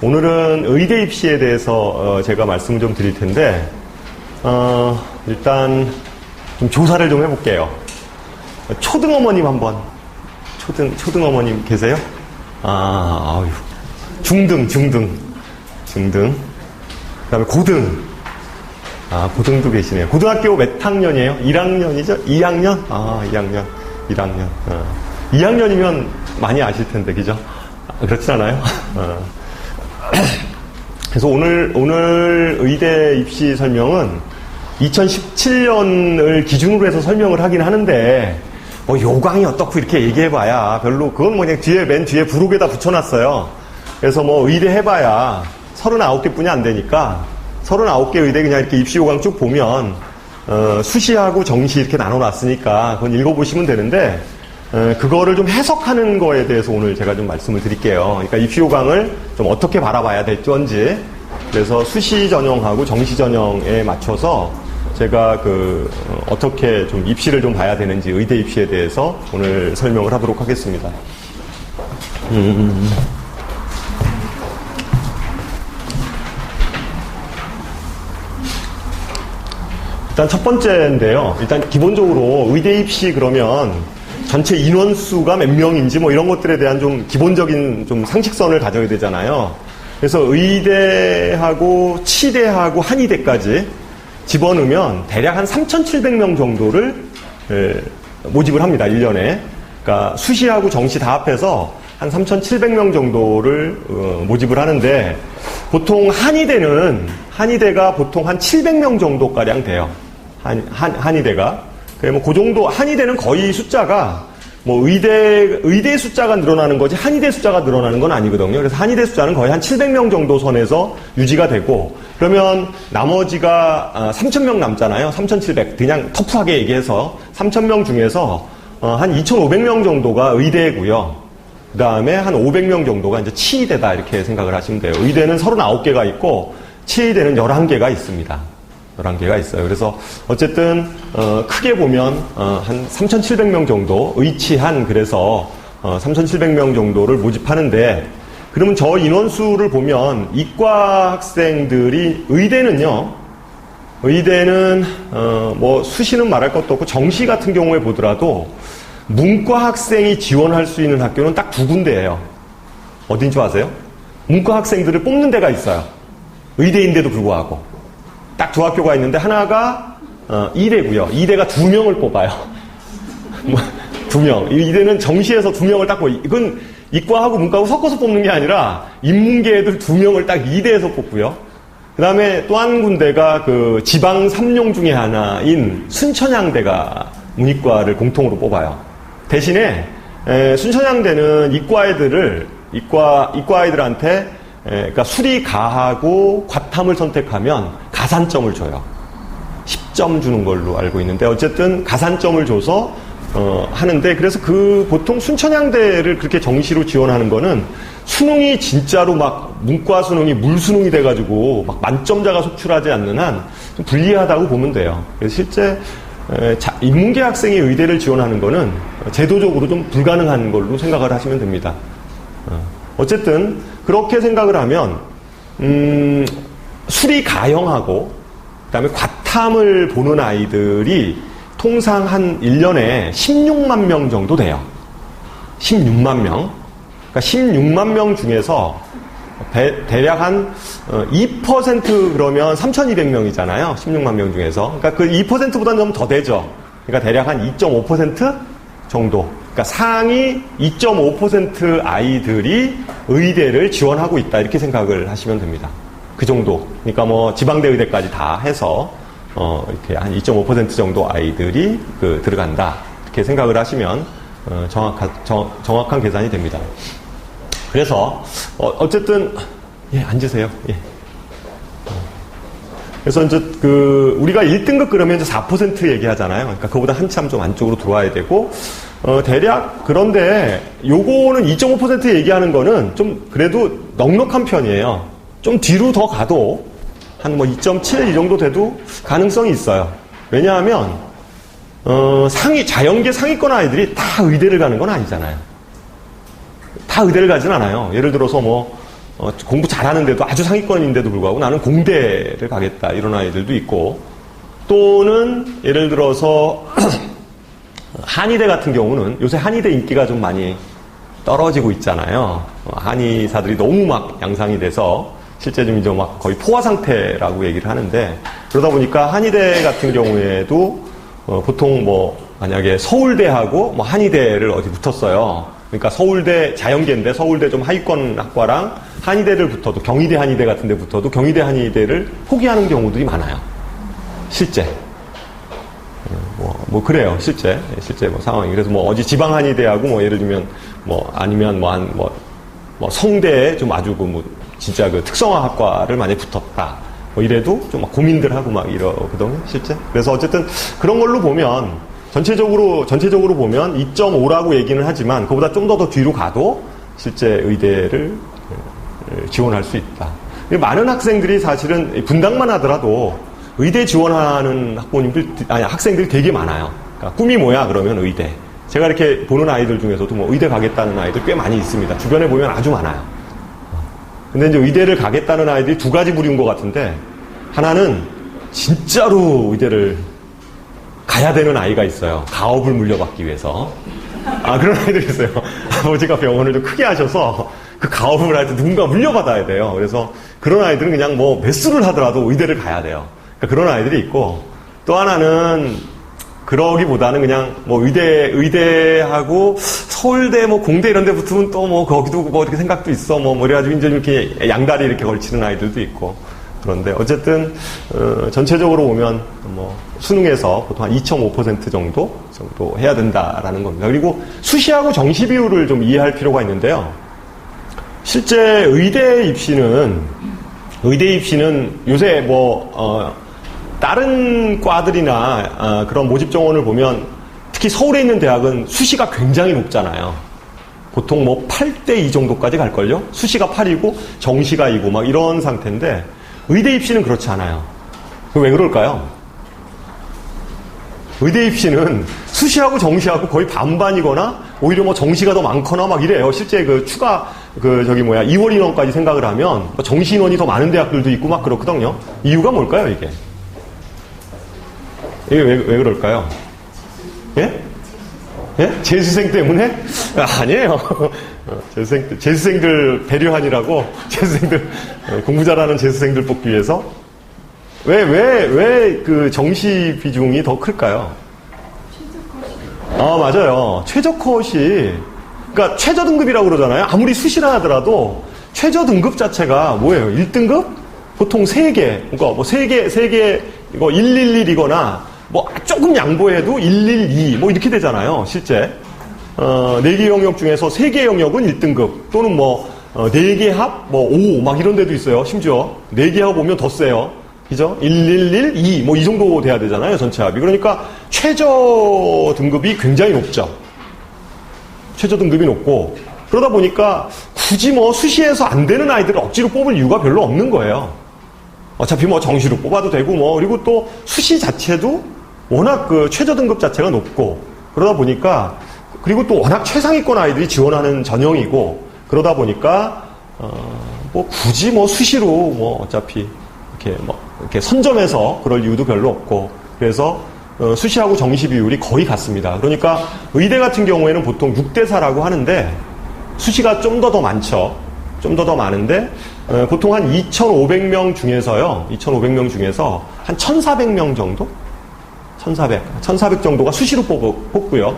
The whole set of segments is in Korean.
오늘은 의대 입시에 대해서 제가 말씀을 좀 드릴 텐데 일단 좀 조사를 좀 해볼게요. 초등어머님 한번. 초등어머님 계세요? 중등. 그 다음에 고등. 고등도 계시네요. 고등학교 몇 학년이에요? 1학년이죠? 2학년? 2학년. 1학년. 2학년이면 많이 아실 텐데, 그죠? 그렇진 않아요? 그래서 오늘 의대 입시 설명은 2017년을 기준으로 해서 설명을 하긴 하는데, 요강이 어떻고 이렇게 얘기해봐야 별로, 그건 그냥 맨 뒤에 부록에다 붙여놨어요. 그래서 의대 해봐야 39개 뿐이 안 되니까, 39개 의대 그냥 이렇게 입시 요강 쭉 보면, 수시하고 정시 이렇게 나눠놨으니까, 그건 읽어보시면 되는데, 그거를 좀 해석하는 거에 대해서 오늘 제가 좀 말씀을 드릴게요. 그러니까 입시 요강을 좀 어떻게 바라봐야 될지, 그래서 수시 전형하고 정시 전형에 맞춰서 제가 어떻게 좀 입시를 좀 봐야 되는지 의대 입시에 대해서 오늘 설명을 하도록 하겠습니다. 일단 첫 번째인데요. 일단 기본적으로 의대 입시 그러면 전체 인원수가 몇 명인지 이런 것들에 대한 좀 기본적인 좀 상식선을 가져야 되잖아요. 그래서 의대하고 치대하고 한의대까지 집어넣으면 대략 한 3,700명 정도를 모집을 합니다. 1년에. 그러니까 수시하고 정시 다 합해서 한 3,700명 정도를 모집을 하는데 보통 한의대가 보통 한 700명 정도가량 돼요. 한의대가. 그 정도, 한의대는 거의 숫자가, 의대 숫자가 늘어나는 거지, 한의대 숫자가 늘어나는 건 아니거든요. 그래서 한의대 숫자는 거의 한 700명 정도 선에서 유지가 되고, 그러면 나머지가 3,000명 남잖아요. 3,700. 그냥 터프하게 얘기해서 3,000명 중에서 한 2,500명 정도가 의대고요. 그 다음에 한 500명 정도가 이제 치의대다 이렇게 생각을 하시면 돼요. 의대는 39개가 있고, 치의대는 11개가 있습니다. 11개가 있어요. 그래서 어쨌든 크게 보면 한 3,700명 정도 의치한 그래서 3,700명 정도를 모집하는데 그러면 저 인원수를 보면 이과 학생들이 의대는 수시는 말할 것도 없고 정시 같은 경우에 보더라도 문과 학생이 지원할 수 있는 학교는 딱 2군데예요. 어딘 줄 아세요? 문과 학생들을 뽑는 데가 있어요. 의대인데도 불구하고. 딱 2학교가 있는데 하나가 이대고요. 이대가 2명을 뽑아요. 2명. 이대는 정시에서 2명을 딱 이건 이과하고 문과하고 섞어서 뽑는 게 아니라 인문계 애들 2명을 딱 이대에서 뽑고요. 그 다음에 또 한 군데가 지방 3용 중에 하나인 순천향대가 문이과를 공통으로 뽑아요. 대신에 순천향대는 이과 아이들한테 그러니까 수리 가하고 과탐을 선택하면 가산점을 줘요. 10점 주는 걸로 알고 있는데 어쨌든 가산점을 줘서 하는데 그래서 보통 순천향대를 그렇게 정시로 지원하는 거는 수능이 진짜로 문과 수능이 물수능이 돼가지고 만점자가 속출하지 않는 한 좀 불리하다고 보면 돼요. 그래서 실제 인문계 학생이 의대를 지원하는 거는 제도적으로 좀 불가능한 걸로 생각을 하시면 됩니다. 어쨌든 그렇게 생각을 하면 수리 가형하고 그다음에 과탐을 보는 아이들이 통상 한 1년에 16만 명 정도 돼요. 16만 명. 그러니까 16만 명 중에서 대략 한 2% 그러면 3,200명이잖아요. 16만 명 중에서. 그러니까 그 2%보다는 좀 더 되죠. 그러니까 대략 한 2.5% 정도. 그러니까 상위 2.5% 아이들이 의대를 지원하고 있다. 이렇게 생각을 하시면 됩니다. 그 정도. 그러니까 지방대 의대까지 다 해서, 이렇게 한 2.5% 정도 아이들이 들어간다. 이렇게 생각을 하시면, 정확한 계산이 됩니다. 그래서, 어쨌든, 앉으세요. 그래서 이제 우리가 1등급 그러면 이제 4% 얘기하잖아요. 그러니까 그거보다 한참 좀 안쪽으로 들어와야 되고, 대략, 그런데 요거는 2.5% 얘기하는 거는 좀 그래도 넉넉한 편이에요. 좀 뒤로 더 가도 한 2.7 이 정도 돼도 가능성이 있어요. 왜냐하면, 자연계 상위권 아이들이 다 의대를 가는 건 아니잖아요. 다 의대를 가진 않아요. 예를 들어서 공부 잘하는데도 아주 상위권인데도 불구하고 나는 공대를 가겠다 이런 아이들도 있고, 또는 예를 들어서 한의대 같은 경우는 요새 한의대 인기가 좀 많이 떨어지고 있잖아요. 한의사들이 너무 막 양상이 돼서 실제 좀 이제 막 거의 포화 상태라고 얘기를 하는데, 그러다 보니까 한의대 같은 경우에도 보통 뭐 만약에 서울대하고 뭐 한의대를 어디 붙었어요. 그러니까 서울대 자연계인데 서울대 좀 하위권 학과랑 한의대를 붙어도, 경희대 한의대 같은 데 붙어도 경희대 한의대를 포기하는 경우들이 많아요. 실제. 뭐 그래요. 실제 뭐 상황이. 그래서 뭐 어디 지방 한의대하고 뭐 예를 들면 뭐 아니면 뭐 성대에 좀 아주 뭐 진짜 그 특성화 학과를 만약에 붙었다. 뭐 이래도 좀 막 고민들 하고 막 이러거든요. 실제. 그래서 어쨌든 그런 걸로 보면 전체적으로 보면 2.5라고 얘기는 하지만 그보다 좀 더 뒤로 가도 실제 의대를 지원할 수 있다. 많은 학생들이 사실은 분당만 하더라도 의대 지원하는 학생들이 되게 많아요. 그러니까 꿈이 뭐야? 그러면 의대. 제가 이렇게 보는 아이들 중에서도 뭐 의대 가겠다는 아이들 꽤 많이 있습니다. 주변에 보면 아주 많아요. 근데 이제 의대를 가겠다는 아이들이 두 가지 부류인 것 같은데, 하나는 진짜로 의대를 가야 되는 아이가 있어요. 가업을 물려받기 위해서. 그런 아이들이 있어요. 아버지가 병원을 좀 크게 하셔서 그 가업을 할 때 누군가 물려받아야 돼요. 그래서 그런 아이들은 그냥 뭐 매수를 하더라도 의대를 가야 돼요. 그러니까 그런 아이들이 있고, 또 하나는 그러기보다는 그냥 뭐 의대하고 서울대 뭐 공대 이런 데 붙으면 또 뭐 거기도 뭐 이렇게 생각도 있어. 뭐 이래가지고 이제 이렇게 양다리 이렇게 걸치는 아이들도 있고. 그런데 어쨌든 전체적으로 보면 뭐 수능에서 보통 한 2.5% 정도 해야 된다라는 겁니다. 그리고 수시하고 정시 비율을 좀 이해할 필요가 있는데요. 실제 의대 입시는 요새 뭐 다른 과들이나 그런 모집 정원을 보면 특히 서울에 있는 대학은 수시가 굉장히 높잖아요. 보통 뭐 8대2 정도까지 갈걸요? 수시가 8이고 정시가 2고 막 이런 상태인데, 의대 입시는 그렇지 않아요. 왜 그럴까요? 의대 입시는 수시하고 정시하고 거의 반반이거나 오히려 뭐 정시가 더 많거나 막 이래요. 실제 그 추가 2월 인원까지 생각을 하면 정시 인원이 더 많은 대학들도 있고 막 그렇거든요. 이유가 뭘까요, 이게? 이게 왜 그럴까요? 예? 예? 재수생 때문에? 아니에요. 재수생들 배려하니라고, 재수생들, 공부 잘하는 재수생들 뽑기 위해서? 왜 그 정시 비중이 더 클까요? 맞아요. 최저컷이, 그러니까 최저등급이라고 그러잖아요. 아무리 수시라 하더라도 최저등급 자체가 뭐예요? 1등급? 보통 3개. 그러니까 뭐 3개, 이거 111이거나 뭐 조금 양보해도 112 뭐 이렇게 되잖아요. 실제 4개 영역 중에서 3개 영역은 1등급 또는 뭐 4개 합 뭐 5 막 이런 데도 있어요. 심지어 4개 합 오면 더 세요. 그죠? 1112 뭐 이 정도 돼야 되잖아요. 전체 합이. 그러니까 최저 등급이 굉장히 높죠. 최저 등급이 높고, 그러다 보니까 굳이 뭐 수시에서 안 되는 아이들을 억지로 뽑을 이유가 별로 없는 거예요. 어차피 뭐 정시로 뽑아도 되고 뭐, 그리고 또 수시 자체도 워낙 그 최저 등급 자체가 높고, 그러다 보니까, 그리고 또 워낙 최상위권 아이들이 지원하는 전형이고, 그러다 보니까 뭐 굳이 뭐 수시로 뭐 어차피 이렇게 선점해서 그럴 이유도 별로 없고, 그래서 수시하고 정시 비율이 거의 같습니다. 그러니까 의대 같은 경우에는 보통 6대4라고 하는데 수시가 좀 더 많죠. 좀 더 많은데 보통 한 2,500명 중에서요. 2,500명 중에서 한 1,400명 정도? 1,400 정도가 수시로 뽑고요.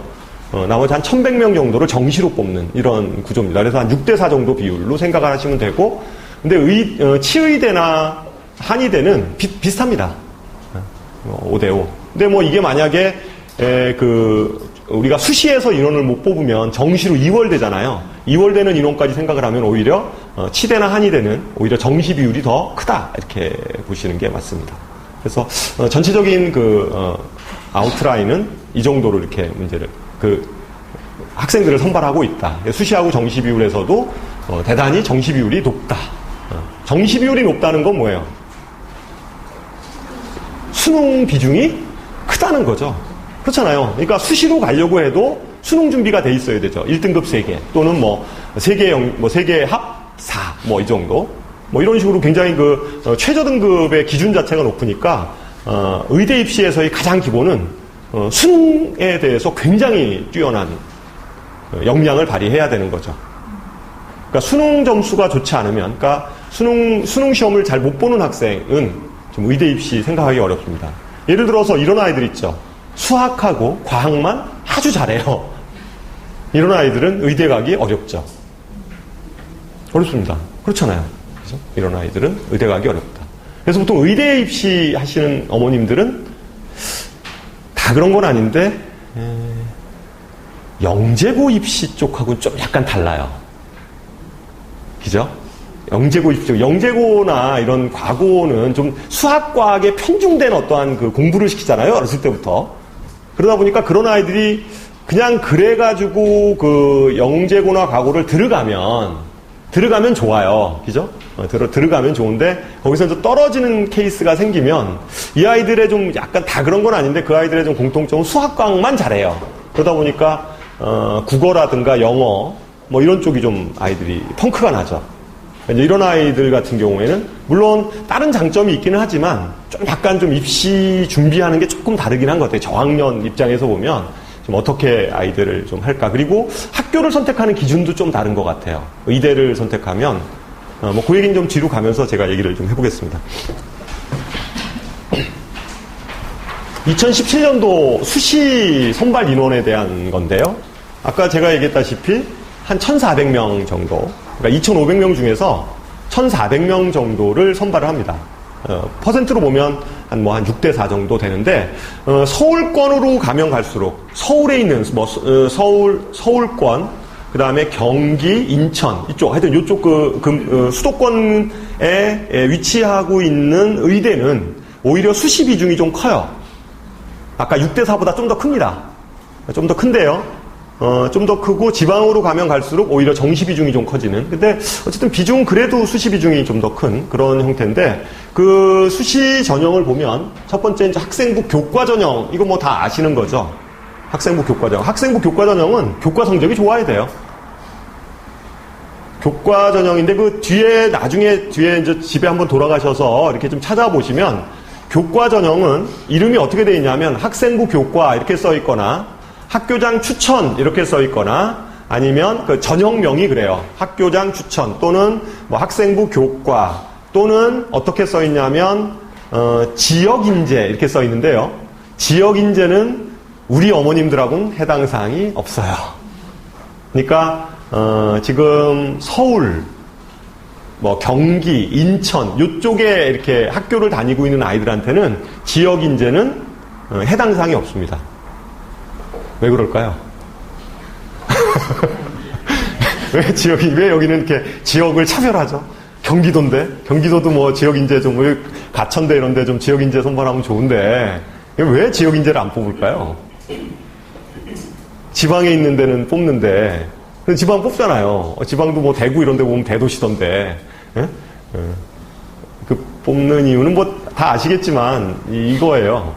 나머지 한 1,100명 정도를 정시로 뽑는 이런 구조입니다. 그래서 한 6대4 정도 비율로 생각을 하시면 되고, 근데 치의대나 한의대는 비슷합니다. 5대5. 근데 뭐 이게 만약에 우리가 수시에서 인원을 못 뽑으면 정시로 2월되잖아요. 2월되는 인원까지 생각을 하면 오히려 치대나 한의대는 오히려 정시 비율이 더 크다, 이렇게 보시는 게 맞습니다. 그래서 전체적인 아웃라인은 이 정도로 이렇게 문제를 학생들을 선발하고 있다. 수시하고 정시 비율에서도 대단히 정시 비율이 높다. 정시 비율이 높다는 건 뭐예요? 수능 비중이 크다는 거죠. 그렇잖아요. 그러니까 수시로 가려고 해도 수능 준비가 돼 있어야 되죠. 1등급 3개 또는 뭐 3개 합 4 뭐 이 정도. 뭐 이런 식으로 굉장히 최저 등급의 기준 자체가 높으니까, 의대 입시에서의 가장 기본은, 수능에 대해서 굉장히 뛰어난 역량을 발휘해야 되는 거죠. 그러니까 수능 점수가 좋지 않으면, 그러니까 수능 시험을 잘 못 보는 학생은 좀 의대 입시 생각하기 어렵습니다. 예를 들어서 이런 아이들 있죠. 수학하고 과학만 아주 잘해요. 이런 아이들은 의대 가기 어렵죠. 어렵습니다. 그렇잖아요. 그래서 이런 아이들은 의대 가기 어렵다. 그래서 보통 의대 입시 하시는 어머님들은 다 그런 건 아닌데 영재고 입시 쪽하고는 좀 약간 달라요. 그죠? 영재고 입시 쪽, 영재고나 이런 과고는 좀 수학과학에 편중된 어떠한 그 공부를 시키잖아요. 어렸을 때부터. 그러다 보니까 그런 아이들이 그냥 그래가지고 그 영재고나 과고를 들어가면 좋아요. 그죠? 들어가면 좋은데 거기서 이제 떨어지는 케이스가 생기면 이 아이들의 좀 약간 다 그런 건 아닌데 그 아이들의 좀 공통점은 수학과학만 잘해요. 그러다 보니까 국어라든가 영어 뭐 이런 쪽이 좀 아이들이 펑크가 나죠. 이제 이런 아이들 같은 경우에는 물론 다른 장점이 있기는 하지만 좀 약간 좀 입시 준비하는 게 조금 다르긴 한 것 같아요. 저학년 입장에서 보면 좀 어떻게 아이들을 좀 할까. 그리고 학교를 선택하는 기준도 좀 다른 것 같아요. 의대를 선택하면 뭐 그 얘기는 좀 뒤로 가면서 제가 얘기를 좀 해보겠습니다. 2017년도 수시 선발 인원에 대한 건데요. 아까 제가 얘기했다시피 한 1,400명 정도, 그러니까 2,500명 중에서 1,400명 정도를 선발을 합니다. 퍼센트로 보면 한 6대4 정도 되는데, 서울권으로 가면 갈수록, 서울에 있는, 서울권, 그 다음에 경기, 인천, 이쪽, 하여튼 이쪽 수도권에 위치하고 있는 의대는 오히려 수시 비중이 좀 커요. 아까 6대4보다 좀 더 큽니다. 좀 더 큰데요. 좀 더 크고 지방으로 가면 갈수록 오히려 정시 비중이 좀 커지는. 근데 어쨌든 비중 그래도 수시 비중이 좀 더 큰 그런 형태인데 그 수시 전형을 보면 첫 번째 이제 학생부 교과 전형 이거 뭐 다 아시는 거죠. 학생부 교과 전형. 학생부 교과 전형은 교과 성적이 좋아야 돼요. 교과 전형인데 그 나중에 이제 집에 한번 돌아가셔서 이렇게 좀 찾아보시면 교과 전형은 이름이 어떻게 되어 있냐면 학생부 교과 이렇게 써 있거나 학교장 추천 이렇게 써 있거나 아니면 그 전형명이 그래요. 학교장 추천 또는 뭐 학생부 교과 또는 어떻게 써 있냐면 지역인재 이렇게 써 있는데요. 지역인재는 우리 어머님들하고는 해당 사항이 없어요. 그러니까 지금 서울, 뭐 경기, 인천 이쪽에 이렇게 학교를 다니고 있는 아이들한테는 지역인재는 해당 사항이 없습니다. 왜 그럴까요? 왜 여기는 이렇게 지역을 차별하죠? 경기도인데? 경기도도 뭐 지역인재 좀, 가천대 이런데 좀 지역인재 선발하면 좋은데, 왜 지역인재를 안 뽑을까요? 지방에 있는 데는 뽑는데, 지방 뽑잖아요. 지방도 뭐 대구 이런 데 보면 대도시던데, 예? 그 뽑는 이유는 뭐 다 아시겠지만, 이거예요.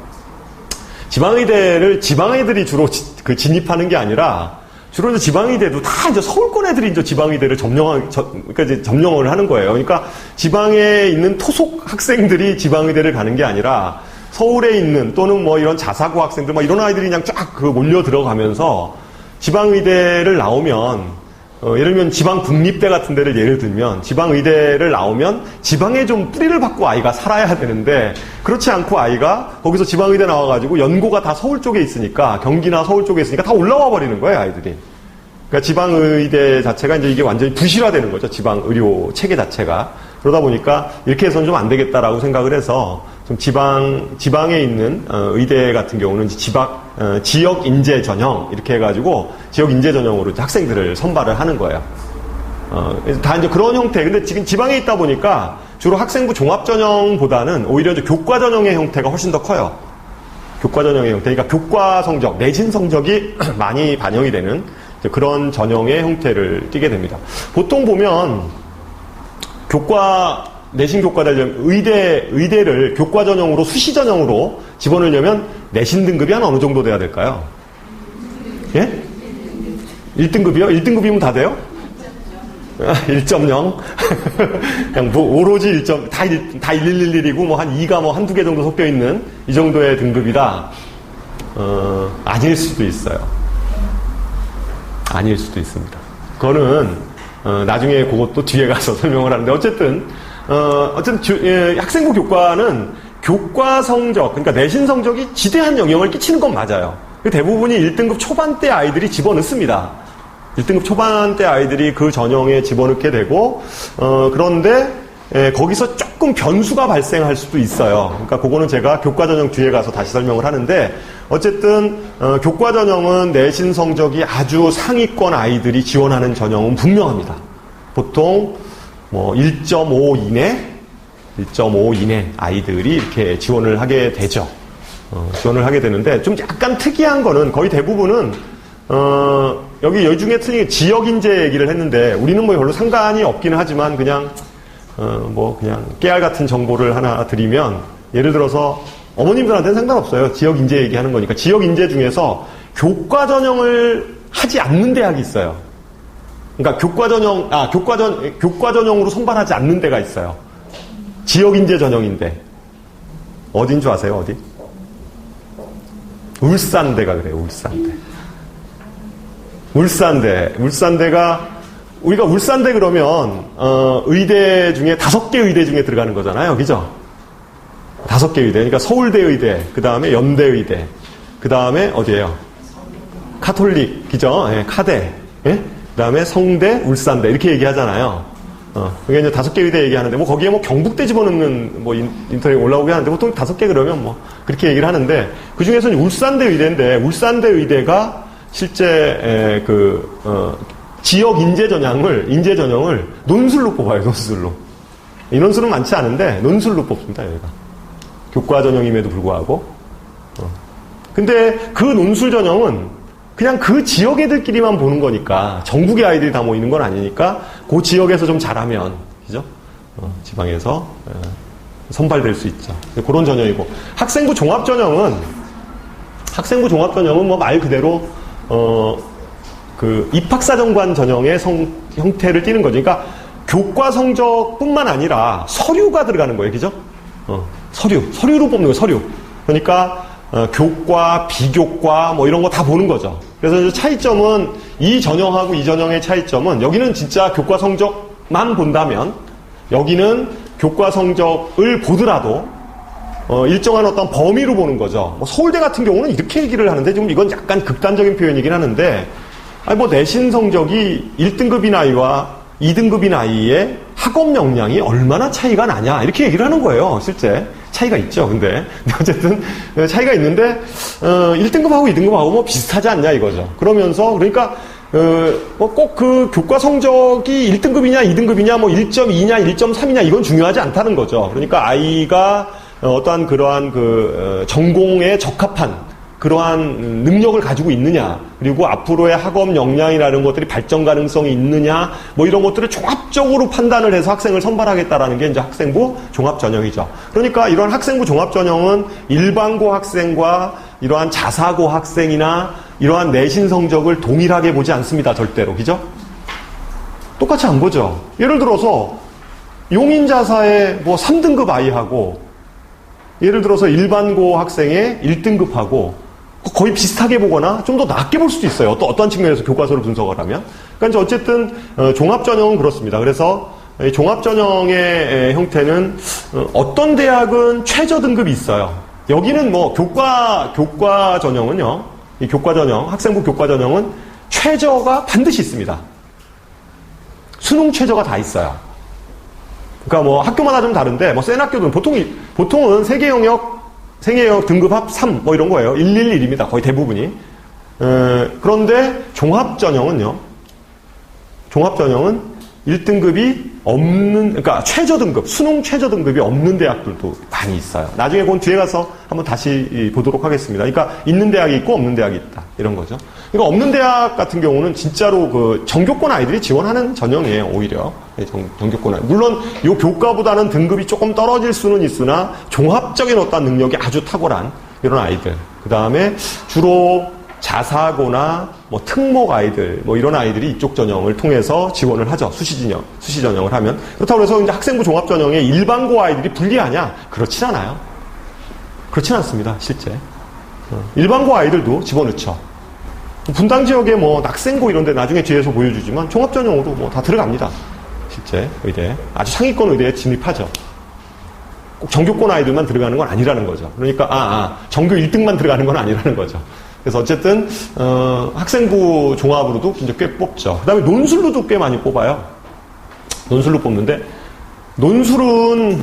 지방의대를 지방애들이 주로 진입하는 게 아니라 주로 이제 지방의대도 다 이제 서울권 애들이 이제 지방의대를 그러니까 이제 점령을 하는 거예요. 그러니까 지방에 있는 토속 학생들이 지방의대를 가는 게 아니라 서울에 있는 또는 뭐 이런 자사고 학생들 막 이런 아이들이 그냥 쫙 몰려 들어가면서 지방의대를 나오면 예를 들면 지방 국립대 같은 데를 예를 들면 지방의대를 나오면 지방에 좀 뿌리를 받고 아이가 살아야 되는데 그렇지 않고 아이가 거기서 지방의대 나와가지고 연고가 다 서울 쪽에 있으니까 경기나 서울 쪽에 있으니까 다 올라와 버리는 거예요 아이들이. 그러니까 지방의대 자체가 이제 이게 완전히 부실화되는 거죠. 지방의료 체계 자체가. 그러다 보니까 이렇게 해서는 좀 안 되겠다라고 생각을 해서 좀 지방에 있는 의대 같은 경우는 지역 인재 전형 이렇게 해가지고 지역 인재 전형으로 학생들을 선발을 하는 거예요. 다 이제 그런 형태. 근데 지금 지방에 있다 보니까 주로 학생부 종합 전형보다는 오히려 이제 교과 전형의 형태가 훨씬 더 커요. 교과 전형의 형태. 그러니까 교과 성적, 내신 성적이 많이 반영이 되는 그런 전형의 형태를 띠게 됩니다. 보통 보면 내신 교과 되려면 의대를 교과 전형으로 수시 전형으로 집어넣으려면 내신 등급이 한 어느 정도 돼야 될까요? 예? 1등급이요? 1등급이면 다 돼요? 1.0 그냥 뭐 오로지 1점 다 1111이고 뭐 한 2가 뭐 한두 개 정도 섞여 있는 이 정도의 등급이다. 아닐 수도 있어요. 아닐 수도 있습니다. 그거는 나중에 그것도 뒤에 가서 설명을 하는데 어쨌든 학생부 교과는 교과 성적, 그러니까 내신 성적이 지대한 영향을 끼치는 건 맞아요. 대부분이 1등급 초반대 아이들이 집어넣습니다. 1등급 초반대 아이들이 그 전형에 집어넣게 되고, 그런데, 거기서 조금 변수가 발생할 수도 있어요. 그러니까 그거는 제가 교과 전형 뒤에 가서 다시 설명을 하는데, 어쨌든, 교과 전형은 내신 성적이 아주 상위권 아이들이 지원하는 전형은 분명합니다. 보통, 뭐, 1.5 이내 아이들이 이렇게 지원을 하게 되죠. 지원을 하게 되는데, 좀 약간 특이한 거는 거의 대부분은, 여기 중에 틀린 지역 인재 얘기를 했는데, 우리는 뭐 별로 상관이 없기는 하지만, 그냥 깨알 같은 정보를 하나 드리면, 예를 들어서, 어머님들한테는 상관없어요. 지역 인재 얘기하는 거니까. 지역 인재 중에서 교과 전형을 하지 않는 대학이 있어요. 그러니까 교과 전형으로 선발하지 않는 데가 있어요. 지역 인재 전형인데. 어딘 줄 아세요, 어디? 울산대가 그래요, 울산대가, 우리가 울산대 그러면, 의대 중에 5개 의대 중에 들어가는 거잖아요. 그죠? 5개 의대. 그러니까 서울대 의대, 그 다음에 연대 의대, 그 다음에 어디예요? 카톨릭, 그죠? 예, 카대, 예? 그 다음에 성대, 울산대, 이렇게 얘기하잖아요. 그게 이제 5개 의대 얘기하는데, 뭐 거기에 뭐 경북대 집어넣는 뭐 인터넷에 올라오게 하는데, 보통 5개 그러면 뭐 그렇게 얘기를 하는데, 그 중에서는 울산대 의대인데, 울산대 의대가 실제 지역 인재 전형을 논술로 뽑아요, 논술로. 인원수는 많지 않은데 논술로 뽑습니다, 여기가. 교과 전형임에도 불구하고. 근데 그 논술 전형은 그냥 그 지역 애들끼리만 보는 거니까, 전국의 아이들이 다 모이는 건 아니니까, 그 지역에서 좀 잘하면, 그죠? 지방에서 선발될 수 있죠. 그런 전형이고. 학생부 종합 전형은 뭐 말 그대로, 입학사정관 전형의 형태를 띠는 거죠. 그러니까 교과 성적뿐만 아니라 서류가 들어가는 거예요. 그죠? 서류로 뽑는 거예요. 서류. 그러니까 교과, 비교과 뭐 이런 거 다 보는 거죠. 그래서 차이점은 이 전형하고 이 전형의 차이점은, 여기는 진짜 교과 성적만 본다면, 여기는 교과 성적을 보더라도 일정한 어떤 범위로 보는 거죠. 뭐 서울대 같은 경우는 이렇게 얘기를 하는데, 지금 이건 약간 극단적인 표현이긴 하는데, 내신 성적이 1등급인 아이와 2등급인 아이의 학업 역량이 얼마나 차이가 나냐, 이렇게 얘기를 하는 거예요. 실제 차이가 있죠. 근데 어쨌든 차이가 있는데 1등급하고 2등급하고 뭐 비슷하지 않냐 이거죠. 그러면서 그러니까 꼭 그 교과 성적이 1등급이냐 2등급이냐 뭐 1.2냐 1.3이냐 이건 중요하지 않다는 거죠. 그러니까 아이가 어떠한 그러한 전공에 적합한 그러한 능력을 가지고 있느냐, 그리고 앞으로의 학업 역량이라는 것들이 발전 가능성이 있느냐, 뭐 이런 것들을 종합적으로 판단을 해서 학생을 선발하겠다라는 게 이제 학생부 종합 전형이죠. 그러니까 이런 학생부 종합 전형은 일반고 학생과 이러한 자사고 학생이나 이러한 내신 성적을 동일하게 보지 않습니다. 절대로. 그죠? 똑같이 안 보죠. 예를 들어서 용인자사의 뭐 3등급 아이하고, 예를 들어서 일반고 학생의 1등급하고 거의 비슷하게 보거나 좀 더 낮게 볼 수도 있어요. 어떤 측면에서 교과서를 분석을 하면. 그러니까 어쨌든 종합전형은 그렇습니다. 그래서 종합전형의 형태는 어떤 대학은 최저 등급이 있어요. 여기는 뭐 교과 전형은요, 이 교과 전형, 학생부 교과 전형은 최저가 반드시 있습니다. 수능 최저가 다 있어요. 그러니까 뭐 학교마다 좀 다른데, 뭐 센 학교들은 보통은 세계 영역 등급 합 3, 뭐 이런 거예요. 111입니다. 거의 대부분이. 그런데 종합전형은 1등급이 없는, 그러니까 최저 등급, 수능 최저 등급이 없는 대학들도 많이 있어요. 나중에 그건 뒤에 가서 한번 다시 보도록 하겠습니다. 그러니까 있는 대학이 있고 없는 대학이 있다. 이런 거죠. 그러니까 없는 대학 같은 경우는 진짜로 정교권 아이들이 지원하는 전형이에요, 오히려. 정교권 아이. 물론 이 교과보다는 등급이 조금 떨어질 수는 있으나 종합적인 어떤 능력이 아주 탁월한 이런 아이들. 그 다음에 주로 자사고나 뭐 특목 아이들, 뭐 이런 아이들이 이쪽 전형을 통해서 지원을 하죠. 수시 전형을 하면. 그렇다고 해서 이제 학생부 종합 전형에 일반고 아이들이 불리하냐? 그렇진 않아요. 그렇진 않습니다, 실제. 일반고 아이들도 집어넣죠. 분당 지역에 뭐 낙생고 이런 데 나중에 뒤에서 보여주지만 종합 전형으로 뭐 다 들어갑니다. 실제 의대. 아주 상위권 의대에 진입하죠. 꼭 전교권 아이들만 들어가는 건 아니라는 거죠. 그러니까 전교 1등만 들어가는 건 아니라는 거죠. 그래서 어쨌든 학생부 종합으로도 이제 꽤 뽑죠. 그다음에 논술로도 꽤 많이 뽑아요. 논술로 뽑는데 논술은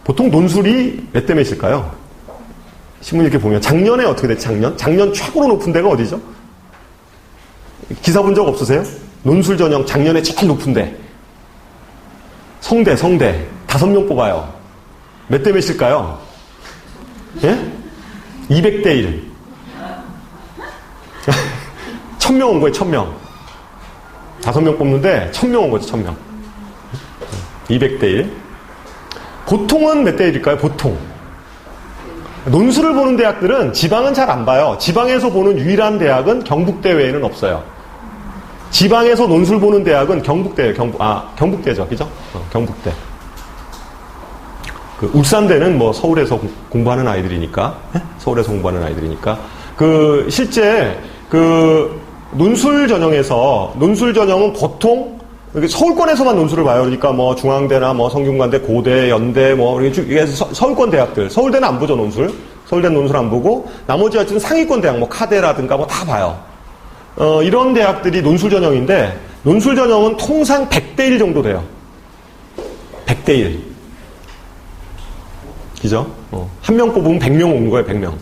보통 논술이 몇 대 몇일까요? 신문 이렇게 보면 작년에 어떻게 됐지? 작년 최고로 높은 데가 어디죠? 기사 본 적 없으세요? 논술 전형 작년에 제일 높은 데 성대 5명 뽑아요. 몇 대 몇일까요? 예? 200대 1. 1000명 온 거예요, 1000명. 5명 뽑는데 1000명 온 거죠, 1000명. 200대 1. 보통은 몇 대 1일까요? 보통. 논술을 보는 대학들은 지방은 잘 안 봐요. 지방에서 보는 유일한 대학은 경북대 외에는 없어요. 지방에서 논술 보는 대학은 경북대예요. 경북대죠, 그죠? 경북대. 그 울산대는 뭐 서울에서 공부하는 아이들이니까, 서울에서 공부하는 아이들이니까. 실제 논술 전형은 보통 서울권에서만 논술을 봐요. 그러니까 뭐 중앙대나 뭐 성균관대, 고대, 연대 뭐 이게 서울권 대학들. 서울대는 안 보죠, 논술. 서울대는 논술 안 보고 나머지 어쨌든 상위권 대학 뭐 카대라든가 뭐 다 봐요. 이런 대학들이 논술 전형인데 논술 전형은 통상 100대 1 정도 돼요. 100대 1. 그죠? 한 명 뽑으면 100명 오는 거예요, 100명.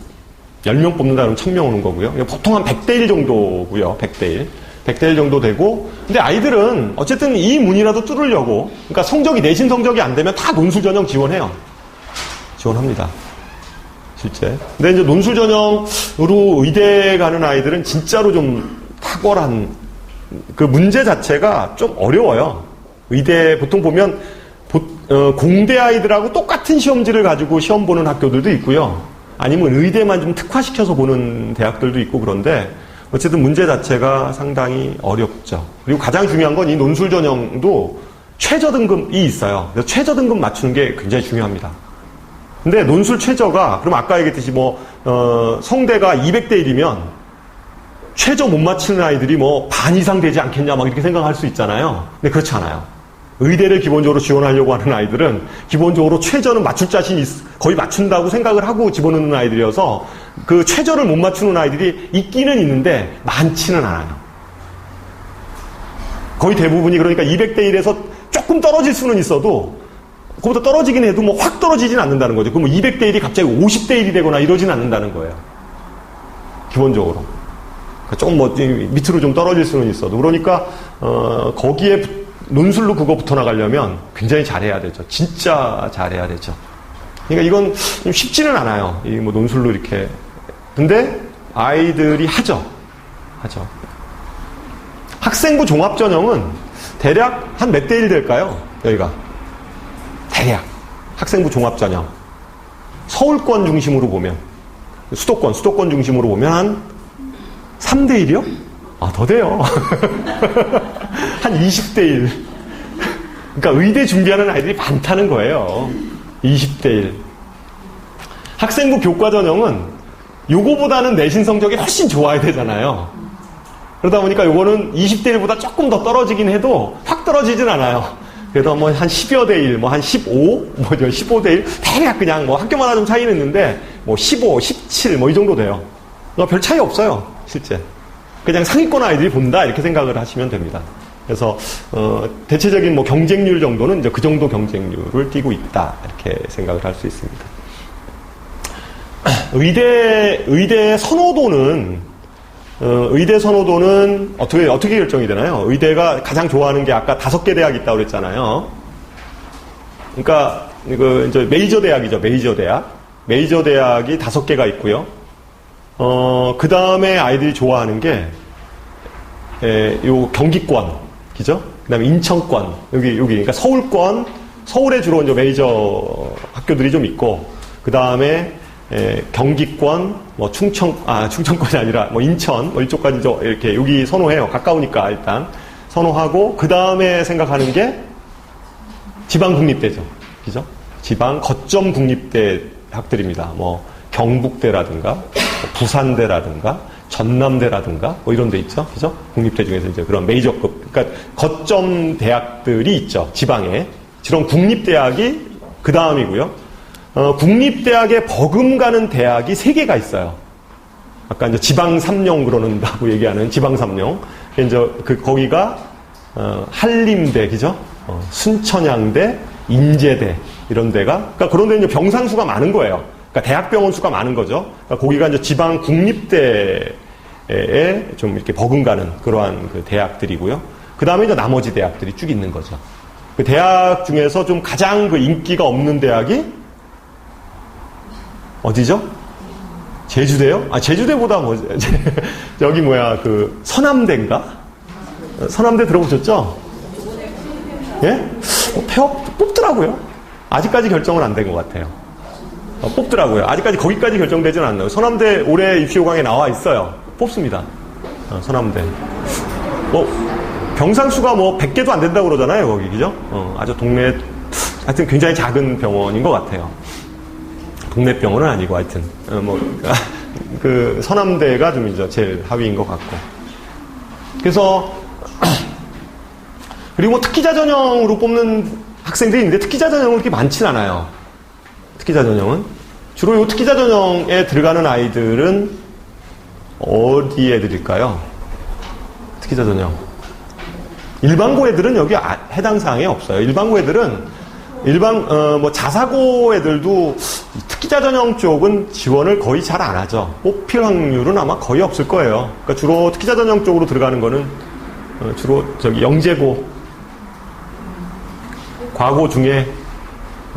10명 뽑는다 그러면 1000명 오는 거고요. 보통 한 100대 1 정도고요, 100대 1. 100대 1 정도 되고, 근데 아이들은 어쨌든 이 문이라도 뚫으려고, 그러니까 내신 성적이 안 되면 다 논술 전형 지원해요. 지원합니다. 실제. 근데 이제 논술 전형으로 의대 가는 아이들은 진짜로 좀 탁월한, 그 문제 자체가 좀 어려워요. 의대 보통 보면, 공대 아이들하고 똑같은 시험지를 가지고 시험 보는 학교들도 있고요. 아니면 의대만 좀 특화시켜서 보는 대학들도 있고 그런데 어쨌든 문제 자체가 상당히 어렵죠. 그리고 가장 중요한 건 이 논술 전형도 최저 등급이 있어요. 그래서 최저 등급 맞추는 게 굉장히 중요합니다. 근데 논술 최저가 그럼 아까 얘기했듯이 성대가 200대 1이면 최저 못 맞추는 아이들이 뭐 반 이상 되지 않겠냐 막 이렇게 생각할 수 있잖아요. 근데 그렇지 않아요. 의대를 기본적으로 지원하려고 하는 아이들은 기본적으로 최저는 맞출 자신이 거의 맞춘다고 생각을 하고 집어넣는 아이들이어서 그 최저를 못 맞추는 아이들이 있기는 있는데 많지는 않아요. 거의 대부분이 그러니까 200대 1에서 조금 떨어질 수는 있어도 그보다 떨어지긴 해도 뭐 확 떨어지진 않는다는 거죠. 그럼 200대 1이 갑자기 50대 1이 되거나 이러진 않는다는 거예요. 기본적으로. 조금 밑으로 좀 떨어질 수는 있어도. 그러니까 거기에 논술로 그거 붙어 나가려면 굉장히 잘해야 되죠. 진짜 잘해야 되죠. 그러니까 이건 좀 쉽지는 않아요. 논술로 이렇게. 근데 아이들이 하죠. 학생부 종합 전형은 대략 한 몇 대 1 될까요? 여기가. 대략. 학생부 종합 전형. 서울권 중심으로 보면. 수도권 중심으로 보면 한 3대 1이요? 더 돼요. 한 20대 1. 그러니까 의대 준비하는 아이들이 많다는 거예요. 20대 1. 학생부 교과 전형은 요거보다는 내신 성적이 훨씬 좋아야 되잖아요. 그러다 보니까 요거는 20대 1보다 조금 더 떨어지긴 해도 확 떨어지진 않아요. 그래도 뭐 한 10여 대 1, 한 15, 15대 1, 대략 그냥 학교마다 좀 차이는 있는데 15, 17 이 정도 돼요. 별 차이 없어요, 실제. 그냥 상위권 아이들이 본다 이렇게 생각을 하시면 됩니다. 그래서 대체적인 경쟁률 정도는 이제 그 정도 경쟁률을 띠고 있다 이렇게 생각을 할 수 있습니다. 의대 선호도는 어떻게 결정이 되나요? 의대가 가장 좋아하는 게 아까 5개 대학이 있다고 그랬잖아요. 그러니까 이제 메이저 대학이죠. 메이저 대학이 5개가 있고요. 그 다음에 아이들이 좋아하는 게, 요 경기권, 그죠? 그 다음에 인천권, 여기, 그러니까 서울권, 서울에 주로 이제 메이저 학교들이 좀 있고, 그 다음에, 경기권, 뭐 충청권이 아니라 뭐 인천, 뭐 이쪽까지 이렇게 여기 선호해요. 가까우니까 일단 선호하고 그 다음에 생각하는 게 지방 국립대죠. 그죠? 지방 거점 국립대 학들입니다. 뭐 경북대라든가 뭐 부산대라든가 전남대라든가 뭐 이런 데 있죠. 그죠? 국립대 중에서 이제 그런 메이저급, 그러니까 거점 대학들이 있죠. 지방에. 이런 국립대학이 그 다음이고요. 국립대학에 버금가는 대학이 3개가 있어요. 아까 이제 지방3용 그러는다고 얘기하는 지방3용. 이제 거기가, 한림대, 그죠? 순천향대, 인제대, 이런 데가. 그러니까 그런 데는 이제 병상수가 많은 거예요. 그러니까 대학병원 수가 많은 거죠. 그러니까 거기가 이제 지방 국립대에 좀 이렇게 버금가는 그러한 그 대학들이고요. 그 다음에 이제 나머지 대학들이 쭉 있는 거죠. 그 대학 중에서 좀 가장 그 인기가 없는 대학이 어디죠? 제주대요? 제주대보다 여기 그 서남대인가? 서남대 들어보셨죠? 예? 폐업 뽑더라고요. 아직까지 결정은 안 된 것 같아요. 뽑더라고요. 아직까지 거기까지 결정되지는 않나요? 서남대 올해 입시 요강에 나와 있어요. 뽑습니다. 서남대. 병상수가 100개도 안 된다고 그러잖아요, 거기, 그죠? 아주 동네, 하여튼 굉장히 작은 병원인 것 같아요. 동네 병원은 아니고, 하여튼. 그 서남대가 좀 이제 제일 하위인 것 같고. 그래서, 그리고 특기자 전형으로 뽑는 학생들이 있는데, 특기자 전형은 그렇게 많진 않아요. 특기자 전형은. 주로 이 특기자 전형에 들어가는 아이들은 어디 애들일까요? 특기자 전형. 일반고 애들은 여기 해당 사항에 없어요. 일반고 애들은 자사고 애들도 특기자 전형 쪽은 지원을 거의 잘 안 하죠. 뽑힐 확률은 아마 거의 없을 거예요. 그러니까 주로 특기자 전형 쪽으로 들어가는 거는 주로 영재고, 과고 중에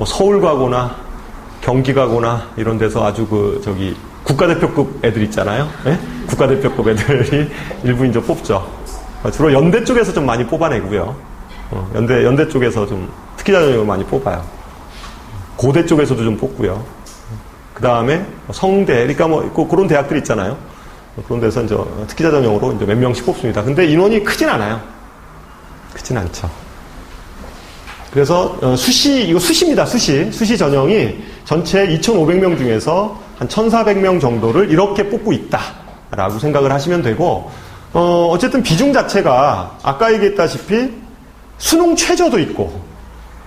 서울과고나 경기가고나 이런 데서 아주 국가대표급 애들 있잖아요. 네? 국가대표급 애들이 일부 이제 뽑죠. 주로 연대 쪽에서 좀 많이 뽑아내고요. 연대 쪽에서 좀 특기자 전형을 많이 뽑아요. 고대 쪽에서도 좀 뽑고요. 그 다음에 성대, 그러니까 그런 대학들 있잖아요. 그런 데서 이제 특기자 전형으로 이제 몇 명씩 뽑습니다. 근데 인원이 크진 않아요. 크진 않죠. 그래서 이거 수시입니다. 수시 전형이 전체 2,500명 중에서 한 1,400명 정도를 이렇게 뽑고 있다라고 생각을 하시면 되고, 어쨌든 비중 자체가 아까 얘기했다시피 수능 최저도 있고,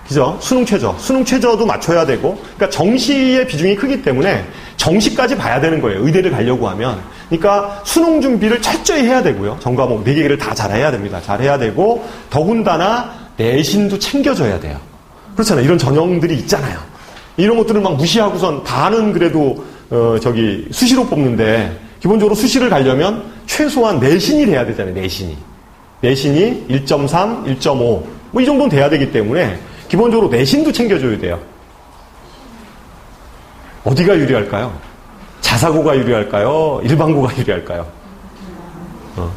그죠? 수능 최저도 맞춰야 되고, 그러니까 정시의 비중이 크기 때문에 정시까지 봐야 되는 거예요. 의대를 가려고 하면. 그러니까 수능 준비를 철저히 해야 되고요. 전과목 4개를 다 잘해야 됩니다. 잘해야 되고, 더군다나 내신도 챙겨줘야 돼요. 그렇잖아요. 이런 전형들이 있잖아요. 이런 것들을 막 무시하고선 다는 그래도 수시로 뽑는데, 기본적으로 수시를 가려면 최소한 내신이 돼야 되잖아요. 내신이 1.3, 1.5 뭐 이 정도는 돼야 되기 때문에 기본적으로 내신도 챙겨줘야 돼요. 어디가 유리할까요? 자사고가 유리할까요? 일반고가 유리할까요?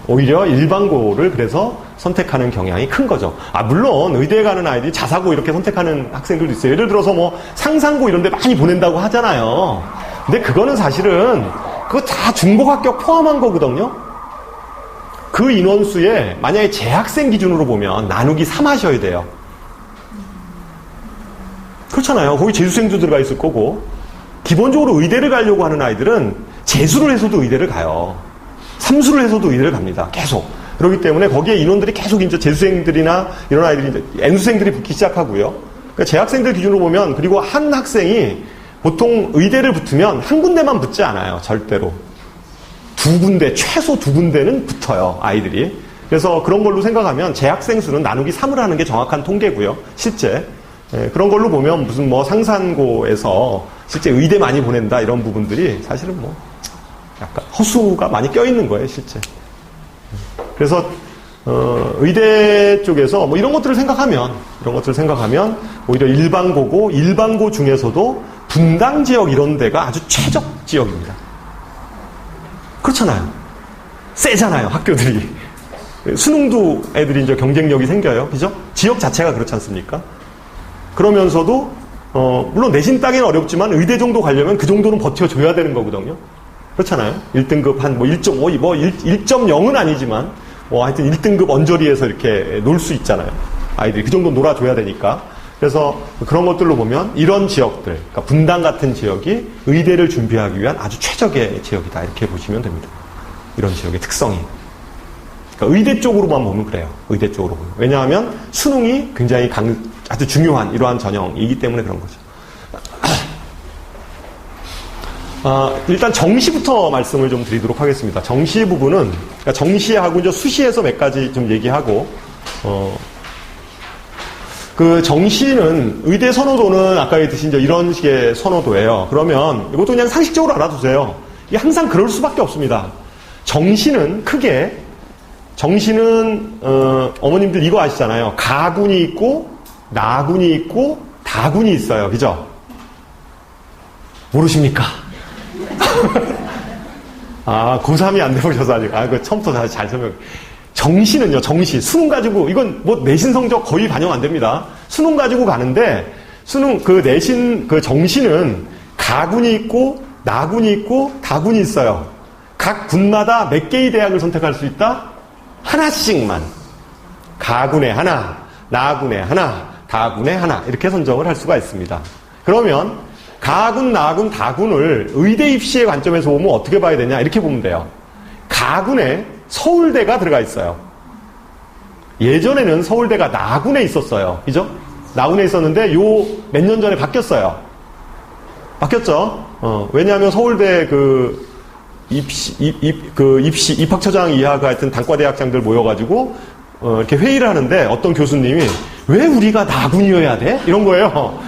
오히려 일반고를 그래서 선택하는 경향이 큰 거죠. 물론 의대에 가는 아이들이 자사고 이렇게 선택하는 학생들도 있어요. 예를 들어서 상상고 이런 데 많이 보낸다고 하잖아요. 근데 그거는 사실은 그거 다 중복 합격 포함한 거거든요. 그 인원수에 만약에 재학생 기준으로 보면 나누기 3 하셔야 돼요. 그렇잖아요. 거기 재수생도 들어가 있을 거고, 기본적으로 의대를 가려고 하는 아이들은 재수를 해서도 의대를 가요. 삼수를 해서도 의대를 갑니다. 계속. 그렇기 때문에 거기에 인원들이 계속 이제 재수생들이나 이런 아이들이 이제 N수생들이 붙기 시작하고요. 그러니까 재학생들 기준으로 보면, 그리고 한 학생이 보통 의대를 붙으면 한 군데만 붙지 않아요. 절대로. 2군데, 최소 2군데는 붙어요. 아이들이. 그래서 그런 걸로 생각하면 재학생 수는 나누기 3을 하는 게 정확한 통계고요. 실제. 그런 걸로 보면 무슨 상산고에서 실제 의대 많이 보낸다 이런 부분들이 사실은 약간 허수가 많이 껴있는 거예요. 실제. 그래서 의대 쪽에서 이런 것들을 생각하면 오히려 일반고고, 일반고 중에서도 분당 지역 이런 데가 아주 최적 지역입니다. 그렇잖아요. 세잖아요, 학교들이. 수능도 애들이 이제 경쟁력이 생겨요. 그죠? 지역 자체가 그렇지 않습니까? 그러면서도 물론 내신 따기는 어렵지만 의대 정도 가려면 그 정도는 버텨줘야 되는 거거든요. 그렇잖아요. 1등급 한 뭐 1.5, 뭐 1.0은 아니지만, 하여튼 1등급 언저리에서 이렇게 놀 수 있잖아요. 아이들이 그 정도 놀아줘야 되니까. 그래서 그런 것들로 보면 이런 지역들, 그러니까 분당 같은 지역이 의대를 준비하기 위한 아주 최적의 지역이다. 이렇게 보시면 됩니다. 이런 지역의 특성이. 그러니까 의대 쪽으로만 보면 그래요. 의대 쪽으로 보면. 왜냐하면 수능이 굉장히 아주 중요한 이러한 전형이기 때문에 그런 거죠. 일단 정시부터 말씀을 좀 드리도록 하겠습니다. 정시 부분은, 그러니까 정시하고 이제 수시에서 몇 가지 좀 얘기하고, 그 정시는 의대 선호도는 아까 얘기했듯이 이제 이런 식의 선호도예요. 그러면 이것도 그냥 상식적으로 알아두세요. 이게 항상 그럴 수밖에 없습니다. 정시는 크게, 정시는 어머님들 이거 아시잖아요. 가군이 있고 나군이 있고 다군이 있어요. 그죠? 모르십니까? 고3이 안 돼보셔서 아직. 그거 처음부터 잘 설명. 정시는요, 정시. 수능 가지고, 이건 뭐 내신 성적 거의 반영 안 됩니다. 수능 가지고 가는데, 내신, 정시는 가군이 있고, 나군이 있고, 다군이 있어요. 각 군마다 몇 개의 대학을 선택할 수 있다? 하나씩만. 가군에 하나, 나군에 하나, 다군에 하나. 이렇게 선정을 할 수가 있습니다. 그러면, 가군, 나군, 다군을 의대 입시의 관점에서 보면 어떻게 봐야 되냐? 이렇게 보면 돼요. 가군에 서울대가 들어가 있어요. 예전에는 서울대가 나군에 있었어요. 그죠? 나군에 있었는데 요 몇 년 전에 바뀌었어요. 바뀌었죠? 왜냐하면 서울대 입학처장 이하가 하여튼 단과대학장들 모여가지고 이렇게 회의를 하는데 어떤 교수님이 왜 우리가 나군이어야 돼? 이런 거예요.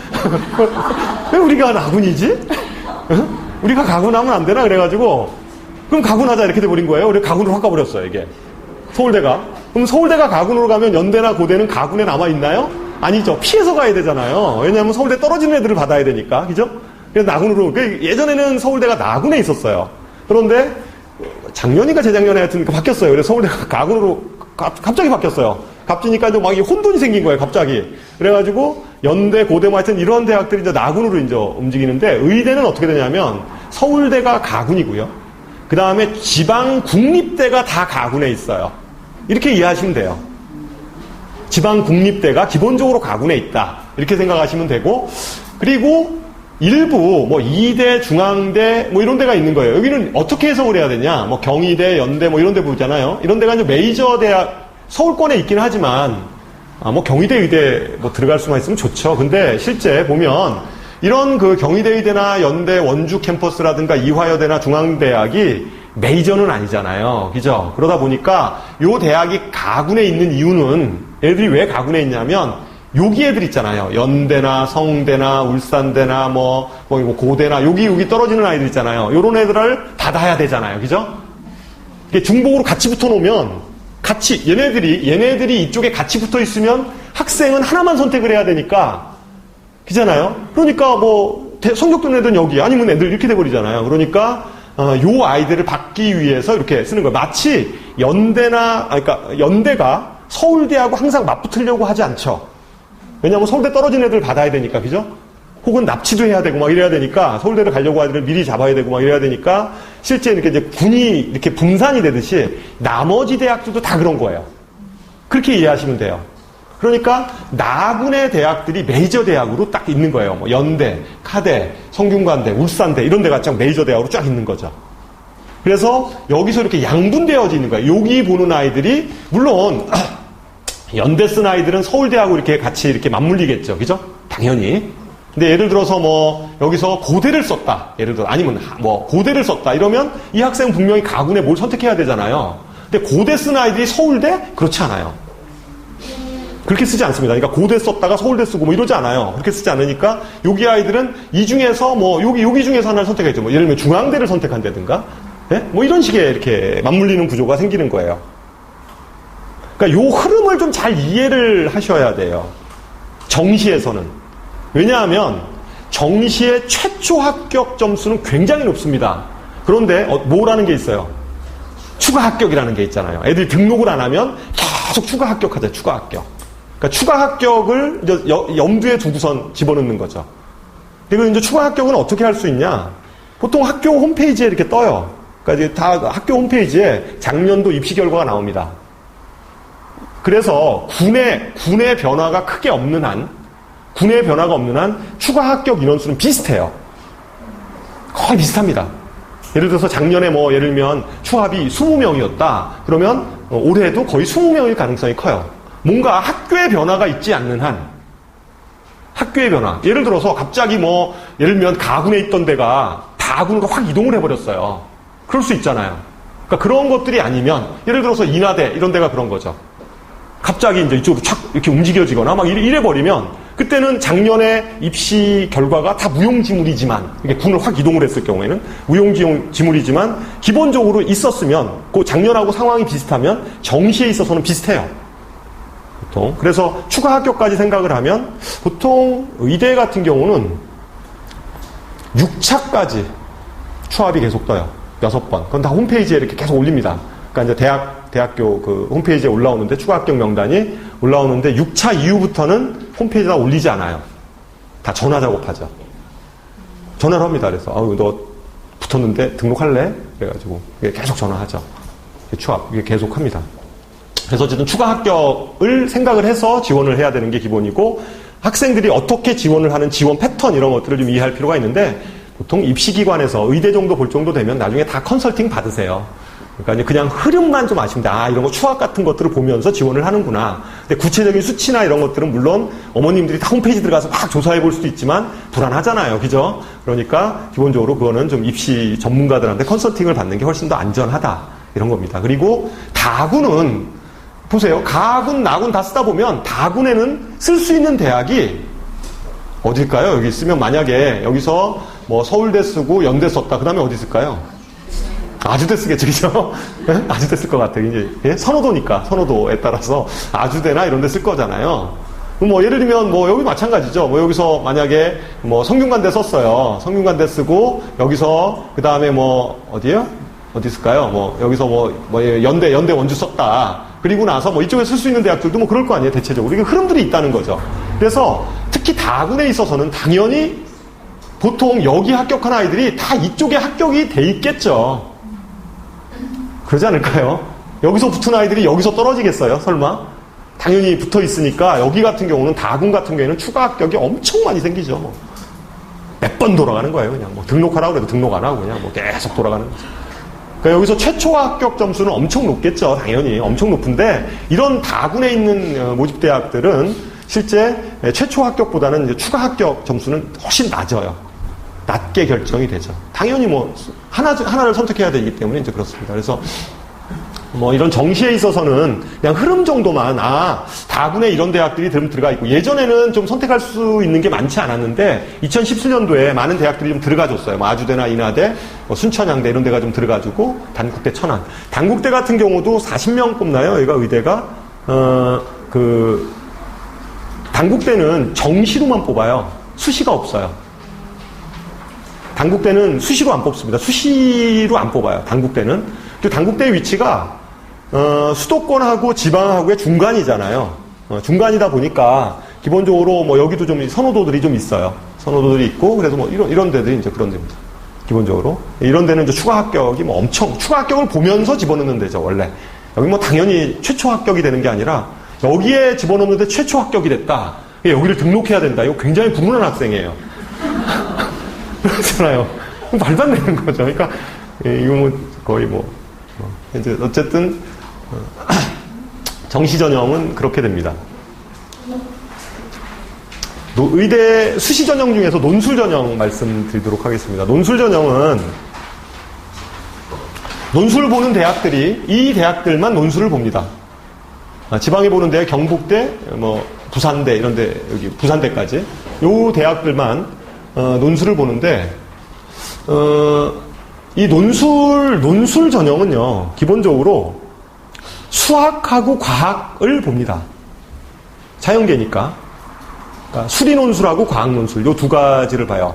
왜 우리가 나군이지? 우리가 가군하면 안 되나? 그래가지고 그럼 가군하자 이렇게 돼버린 거예요. 우리 가군으로 확 가버렸어요, 이게. 서울대가. 그럼 서울대가 가군으로 가면 연대나 고대는 가군에 남아있나요? 아니죠. 피해서 가야 되잖아요. 왜냐하면 서울대 떨어지는 애들을 받아야 되니까. 그죠? 그래서 나군으로. 예전에는 서울대가 나군에 있었어요. 그런데 작년인가 재작년에 하여튼 바뀌었어요. 그래서 서울대가 가군으로 갑자기 바뀌었어요. 바뀌니까 이제 막 혼돈이 생긴 거예요, 갑자기. 그래가지고 연대, 고대 뭐 하여튼 이런 대학들이 이제 나군으로 이제 움직이는데 의대는 어떻게 되냐면 서울대가 가군이고요. 그 다음에 지방 국립대가 다 가군에 있어요. 이렇게 이해하시면 돼요. 지방 국립대가 기본적으로 가군에 있다. 이렇게 생각하시면 되고, 그리고 일부 뭐 이대, 중앙대 뭐 이런 데가 있는 거예요. 여기는 어떻게 해석을 해야 되냐? 뭐 경희대, 연대 뭐 이런 데 보잖아요. 이런 데가 이제 메이저 대학, 서울권에 있긴 하지만, 뭐 경희대, 의대 뭐 들어갈 수만 있으면 좋죠. 근데 실제 보면 이런 경희대 의대나 연대 원주 캠퍼스라든가 이화여대나 중앙대학이 메이저는 아니잖아요. 그죠? 그러다 보니까 요 대학이 가군에 있는 이유는 애들이 왜 가군에 있냐면 여기 애들 있잖아요. 연대나 성대나 울산대나 뭐 고대나 여기 떨어지는 아이들 있잖아요. 요런 애들을 받아야 되잖아요. 그죠? 이게 중복으로 같이 붙어 놓으면 얘네들이 이쪽에 같이 붙어 있으면 학생은 하나만 선택을 해야 되니까 그잖아요. 그러니까 성적 좋은 애들은 여기 아니면 애들 이렇게 돼버리잖아요. 그러니까 요 아이들을 받기 위해서 이렇게 쓰는 거예요. 마치 연대가 서울대하고 항상 맞붙으려고 하지 않죠. 왜냐하면 서울대 떨어진 애들 받아야 되니까, 그죠? 혹은 납치도 해야 되고 막 이래야 되니까 서울대를 가려고 하는 애들을 미리 잡아야 되고 막 이래야 되니까 실제 이렇게 이제 군이 이렇게 분산이 되듯이 나머지 대학들도 다 그런 거예요. 그렇게 이해하시면 돼요. 그러니까 나군의 대학들이 메이저 대학으로 딱 있는 거예요. 뭐 연대, 카대, 성균관대, 울산대 이런 데가 쫙 메이저 대학으로 쫙 있는 거죠. 그래서 여기서 이렇게 양분되어져 있는 거예요. 여기 보는 아이들이 물론 연대 쓴 아이들은 서울대하고 이렇게 같이 이렇게 맞물리겠죠. 그죠? 당연히. 근데 예를 들어서 여기서 고대를 썼다. 예를 들어 아니면 고대를 썼다. 이러면 이 학생은 분명히 가군에 뭘 선택해야 되잖아요. 근데 고대 쓴 아이들이 서울대? 그렇지 않아요. 그렇게 쓰지 않습니다. 그러니까 고대 썼다가 서울대 쓰고 뭐 이러지 않아요. 그렇게 쓰지 않으니까 여기 아이들은 이 중에서 여기 중에서 하나를 선택했죠. 예를 들면 중앙대를 선택한다든가. 네? 뭐 이런 식의 이렇게 맞물리는 구조가 생기는 거예요. 그러니까 요 흐름을 좀 잘 이해를 하셔야 돼요. 정시에서는. 왜냐하면 정시의 최초 합격 점수는 굉장히 높습니다. 그런데 뭐라는 게 있어요? 추가 합격이라는 게 있잖아요. 애들이 등록을 안 하면 계속 추가 합격하죠. 추가 합격. 그러니까 추가 합격을 이제 염두에 두고선 집어넣는 거죠. 그리고 이제 추가 합격은 어떻게 할 수 있냐? 보통 학교 홈페이지에 이렇게 떠요. 그러니까 이제 다 학교 홈페이지에 작년도 입시 결과가 나옵니다. 그래서 군의 변화가 크게 없는 한, 군의 변화가 없는 한 추가 합격 인원수는 비슷해요. 거의 비슷합니다. 예를 들어서 작년에 뭐 예를 들면 추합이 20명이었다. 그러면 올해도 거의 20명일 가능성이 커요. 뭔가 학교의 변화가 있지 않는 한, 학교의 변화. 예를 들어서 갑자기 뭐 예를 들면 가군에 있던 데가 다군으로 확 이동을 해버렸어요. 그럴 수 있잖아요. 그러니까 그런 것들이 아니면 예를 들어서 인하대 이런 데가 그런 거죠. 갑자기 이제 이쪽으로 착 이렇게 움직여지거나 막 이래버리면 그때는 작년에 입시 결과가 다 무용지물이지만 이게 군을 확 이동을 했을 경우에는 무용지물이지만 기본적으로 있었으면 그 작년하고 상황이 비슷하면 정시에 있어서는 비슷해요. 보통. 그래서 추가 합격까지 생각을 하면 보통 의대 같은 경우는 6차까지 추합이 계속 떠요. 6번. 그건 다 홈페이지에 이렇게 계속 올립니다. 그러니까 이제 대학교 그 홈페이지에 올라오는데 추가 합격 명단이 올라오는데 6차 이후부터는 홈페이지에다 올리지 않아요. 다 전화 작업하죠. 전화를 합니다. 그래서 너 붙었는데 등록할래? 그래가지고 계속 전화하죠. 추합 이게 계속 합니다. 그래서 어쨌든 추가 합격을 생각을 해서 지원을 해야 되는 게 기본이고 학생들이 어떻게 지원을 하는 지원 패턴 이런 것들을 좀 이해할 필요가 있는데 보통 입시기관에서 의대 정도 볼 정도 되면 나중에 다 컨설팅 받으세요. 그러니까 이제 그냥 흐름만 좀 아시면 돼. 이런 거 추합 같은 것들을 보면서 지원을 하는구나. 근데 구체적인 수치나 이런 것들은 물론 어머님들이 다 홈페이지 들어가서 막 조사해 볼 수도 있지만 불안하잖아요. 그죠? 그러니까 기본적으로 그거는 좀 입시 전문가들한테 컨설팅을 받는 게 훨씬 더 안전하다. 이런 겁니다. 그리고 다군은 보세요. 가군, 나군 다 쓰다 보면 다군에는 쓸 수 있는 대학이 어딜까요? 여기 있으면 만약에 여기서 뭐 서울대 쓰고 연대 썼다. 그 다음에 어디 쓸까요? 아주대 쓰겠죠, 그죠? 아주대 쓸 것 같아요. 이제, 예? 선호도니까, 선호도에 따라서 아주대나 이런 데 쓸 거잖아요. 뭐, 예를 들면, 뭐, 여기 마찬가지죠. 뭐, 여기서 만약에, 뭐, 성균관대 썼어요. 성균관대 쓰고, 여기서, 그 다음에 뭐, 어디에요? 어디 쓸까요? 뭐, 여기서 연대 원주 썼다. 그리고 나서 뭐, 이쪽에 쓸 수 있는 대학들도 뭐, 그럴 거 아니에요, 대체적으로. 이게 흐름들이 있다는 거죠. 그래서, 특히 다군에 있어서는 당연히, 보통 여기 합격한 아이들이 다 이쪽에 합격이 돼 있겠죠. 그러지 않을까요? 여기서 붙은 아이들이 여기서 떨어지겠어요? 설마? 당연히 붙어 있으니까 여기 같은 경우는 다군 같은 경우에는 추가 합격이 엄청 많이 생기죠. 몇 번 돌아가는 거예요. 그냥 뭐 등록하라고 해도 등록 안 하고 그냥 뭐 계속 돌아가는 거죠. 그러니까 여기서 최초 합격 점수는 엄청 높겠죠. 당연히 엄청 높은데 이런 다군에 있는 모집 대학들은 실제 최초 합격보다는 이제 추가 합격 점수는 훨씬 낮아요. 낮게 결정이 되죠. 당연히 뭐 하나를 선택해야 되기 때문에 이제 그렇습니다. 그래서 뭐 이런 정시에 있어서는 그냥 흐름 정도만 다군에 이런 대학들이 들어가 있고 예전에는 좀 선택할 수 있는 게 많지 않았는데 2017년도에 많은 대학들이 좀 들어가줬어요. 뭐 아주대나 인하대, 뭐 순천향대 이런 데가 좀 들어가지고 단국대, 천안. 단국대 같은 경우도 40명 뽑나요? 여기가 의대가 단국대는 정시로만 뽑아요. 수시가 없어요. 단국대는 수시로 안 뽑습니다. 수시로 안 뽑아요. 단국대는. 그리고 단국대의 위치가 수도권하고 지방하고의 중간이잖아요. 중간이다 보니까 기본적으로 뭐 여기도 좀 선호도들이 좀 있어요. 선호도들이 있고 그래서 뭐 이런 데들이 이제 그런 데입니다. 기본적으로 이런 데는 이제 추가 합격이 뭐 엄청 추가 합격을 보면서 집어넣는 데죠. 원래 여기 뭐 당연히 최초 합격이 되는 게 아니라 여기에 집어넣는데 최초 합격이 됐다. 여기를 등록해야 된다. 이거 굉장히 불운한 학생이에요. 그렇잖아요. 말도 안 되는 거죠. 그러니까 이거 뭐 거의 이제 어쨌든 정시 전형은 그렇게 됩니다. 의대 수시 전형 중에서 논술 전형 말씀드리도록 하겠습니다. 논술 전형은 논술 보는 대학들이 이 대학들만 논술을 봅니다. 지방에 보는 대학 경북대, 뭐 부산대 이런데 여기 부산대까지 요 대학들만 논술을 보는데, 이 논술 전형은요, 기본적으로 수학하고 과학을 봅니다. 자연계니까. 그러니까 수리논술하고 과학논술, 요 두 가지를 봐요.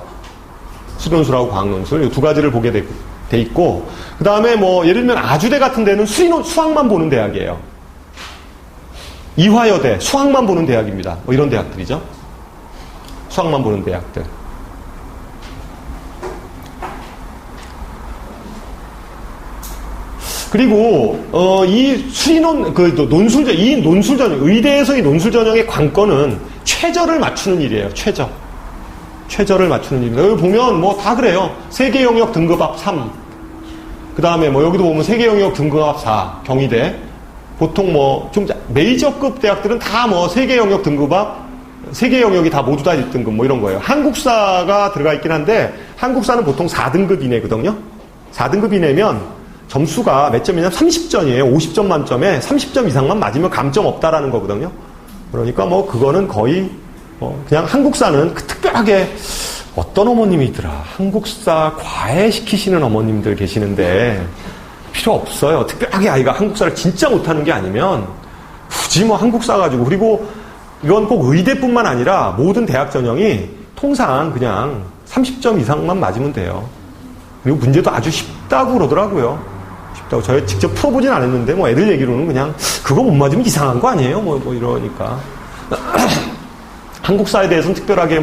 수리논술하고 과학논술, 요 두 가지를 보게 돼 있고, 그 다음에 뭐, 예를 들면 아주대 같은 데는 수학만 보는 대학이에요. 이화여대, 수학만 보는 대학입니다. 뭐 이런 대학들이죠. 수학만 보는 대학들. 그리고 이 수리논 이 논술 전형, 의대에서의 논술 전형의 관건은 최저를 맞추는 일이에요. 최저를 맞추는 일입니다. 여기 보면 뭐 다 그래요. 세계 영역 등급합 3. 그 다음에 뭐 여기도 보면 세계 영역 등급합 4. 경희대. 보통 뭐 좀 메이저급 대학들은 다 뭐 세계 영역 등급합, 세계 영역이 다 모두 다 1등급 뭐 이런 거예요. 한국사가 들어가 있긴 한데 한국사는 보통 4등급 이내거든요. 4등급 이내면 점수가 몇 점이냐? 30점이에요. 50점 만점에 30점 이상만 맞으면 감점 없다라는 거거든요. 그러니까 뭐 그거는 거의 그냥 한국사는 특별하게 어떤 어머님이 있더라. 한국사 과외시키시는 어머님들 계시는데 필요 없어요. 특별하게 아이가 한국사를 진짜 못하는 게 아니면 굳이 뭐 한국사 가지고, 그리고 이건 꼭 의대뿐만 아니라 모든 대학 전형이 통상 그냥 30점 이상만 맞으면 돼요. 그리고 문제도 아주 쉽다고 그러더라고요. 쉽다고. 저희 직접 풀어보진 않았는데 뭐 애들 얘기로는 그냥 그거 못 맞으면 이상한 거 아니에요? 뭐 이러니까. 한국사에 대해서는 특별하게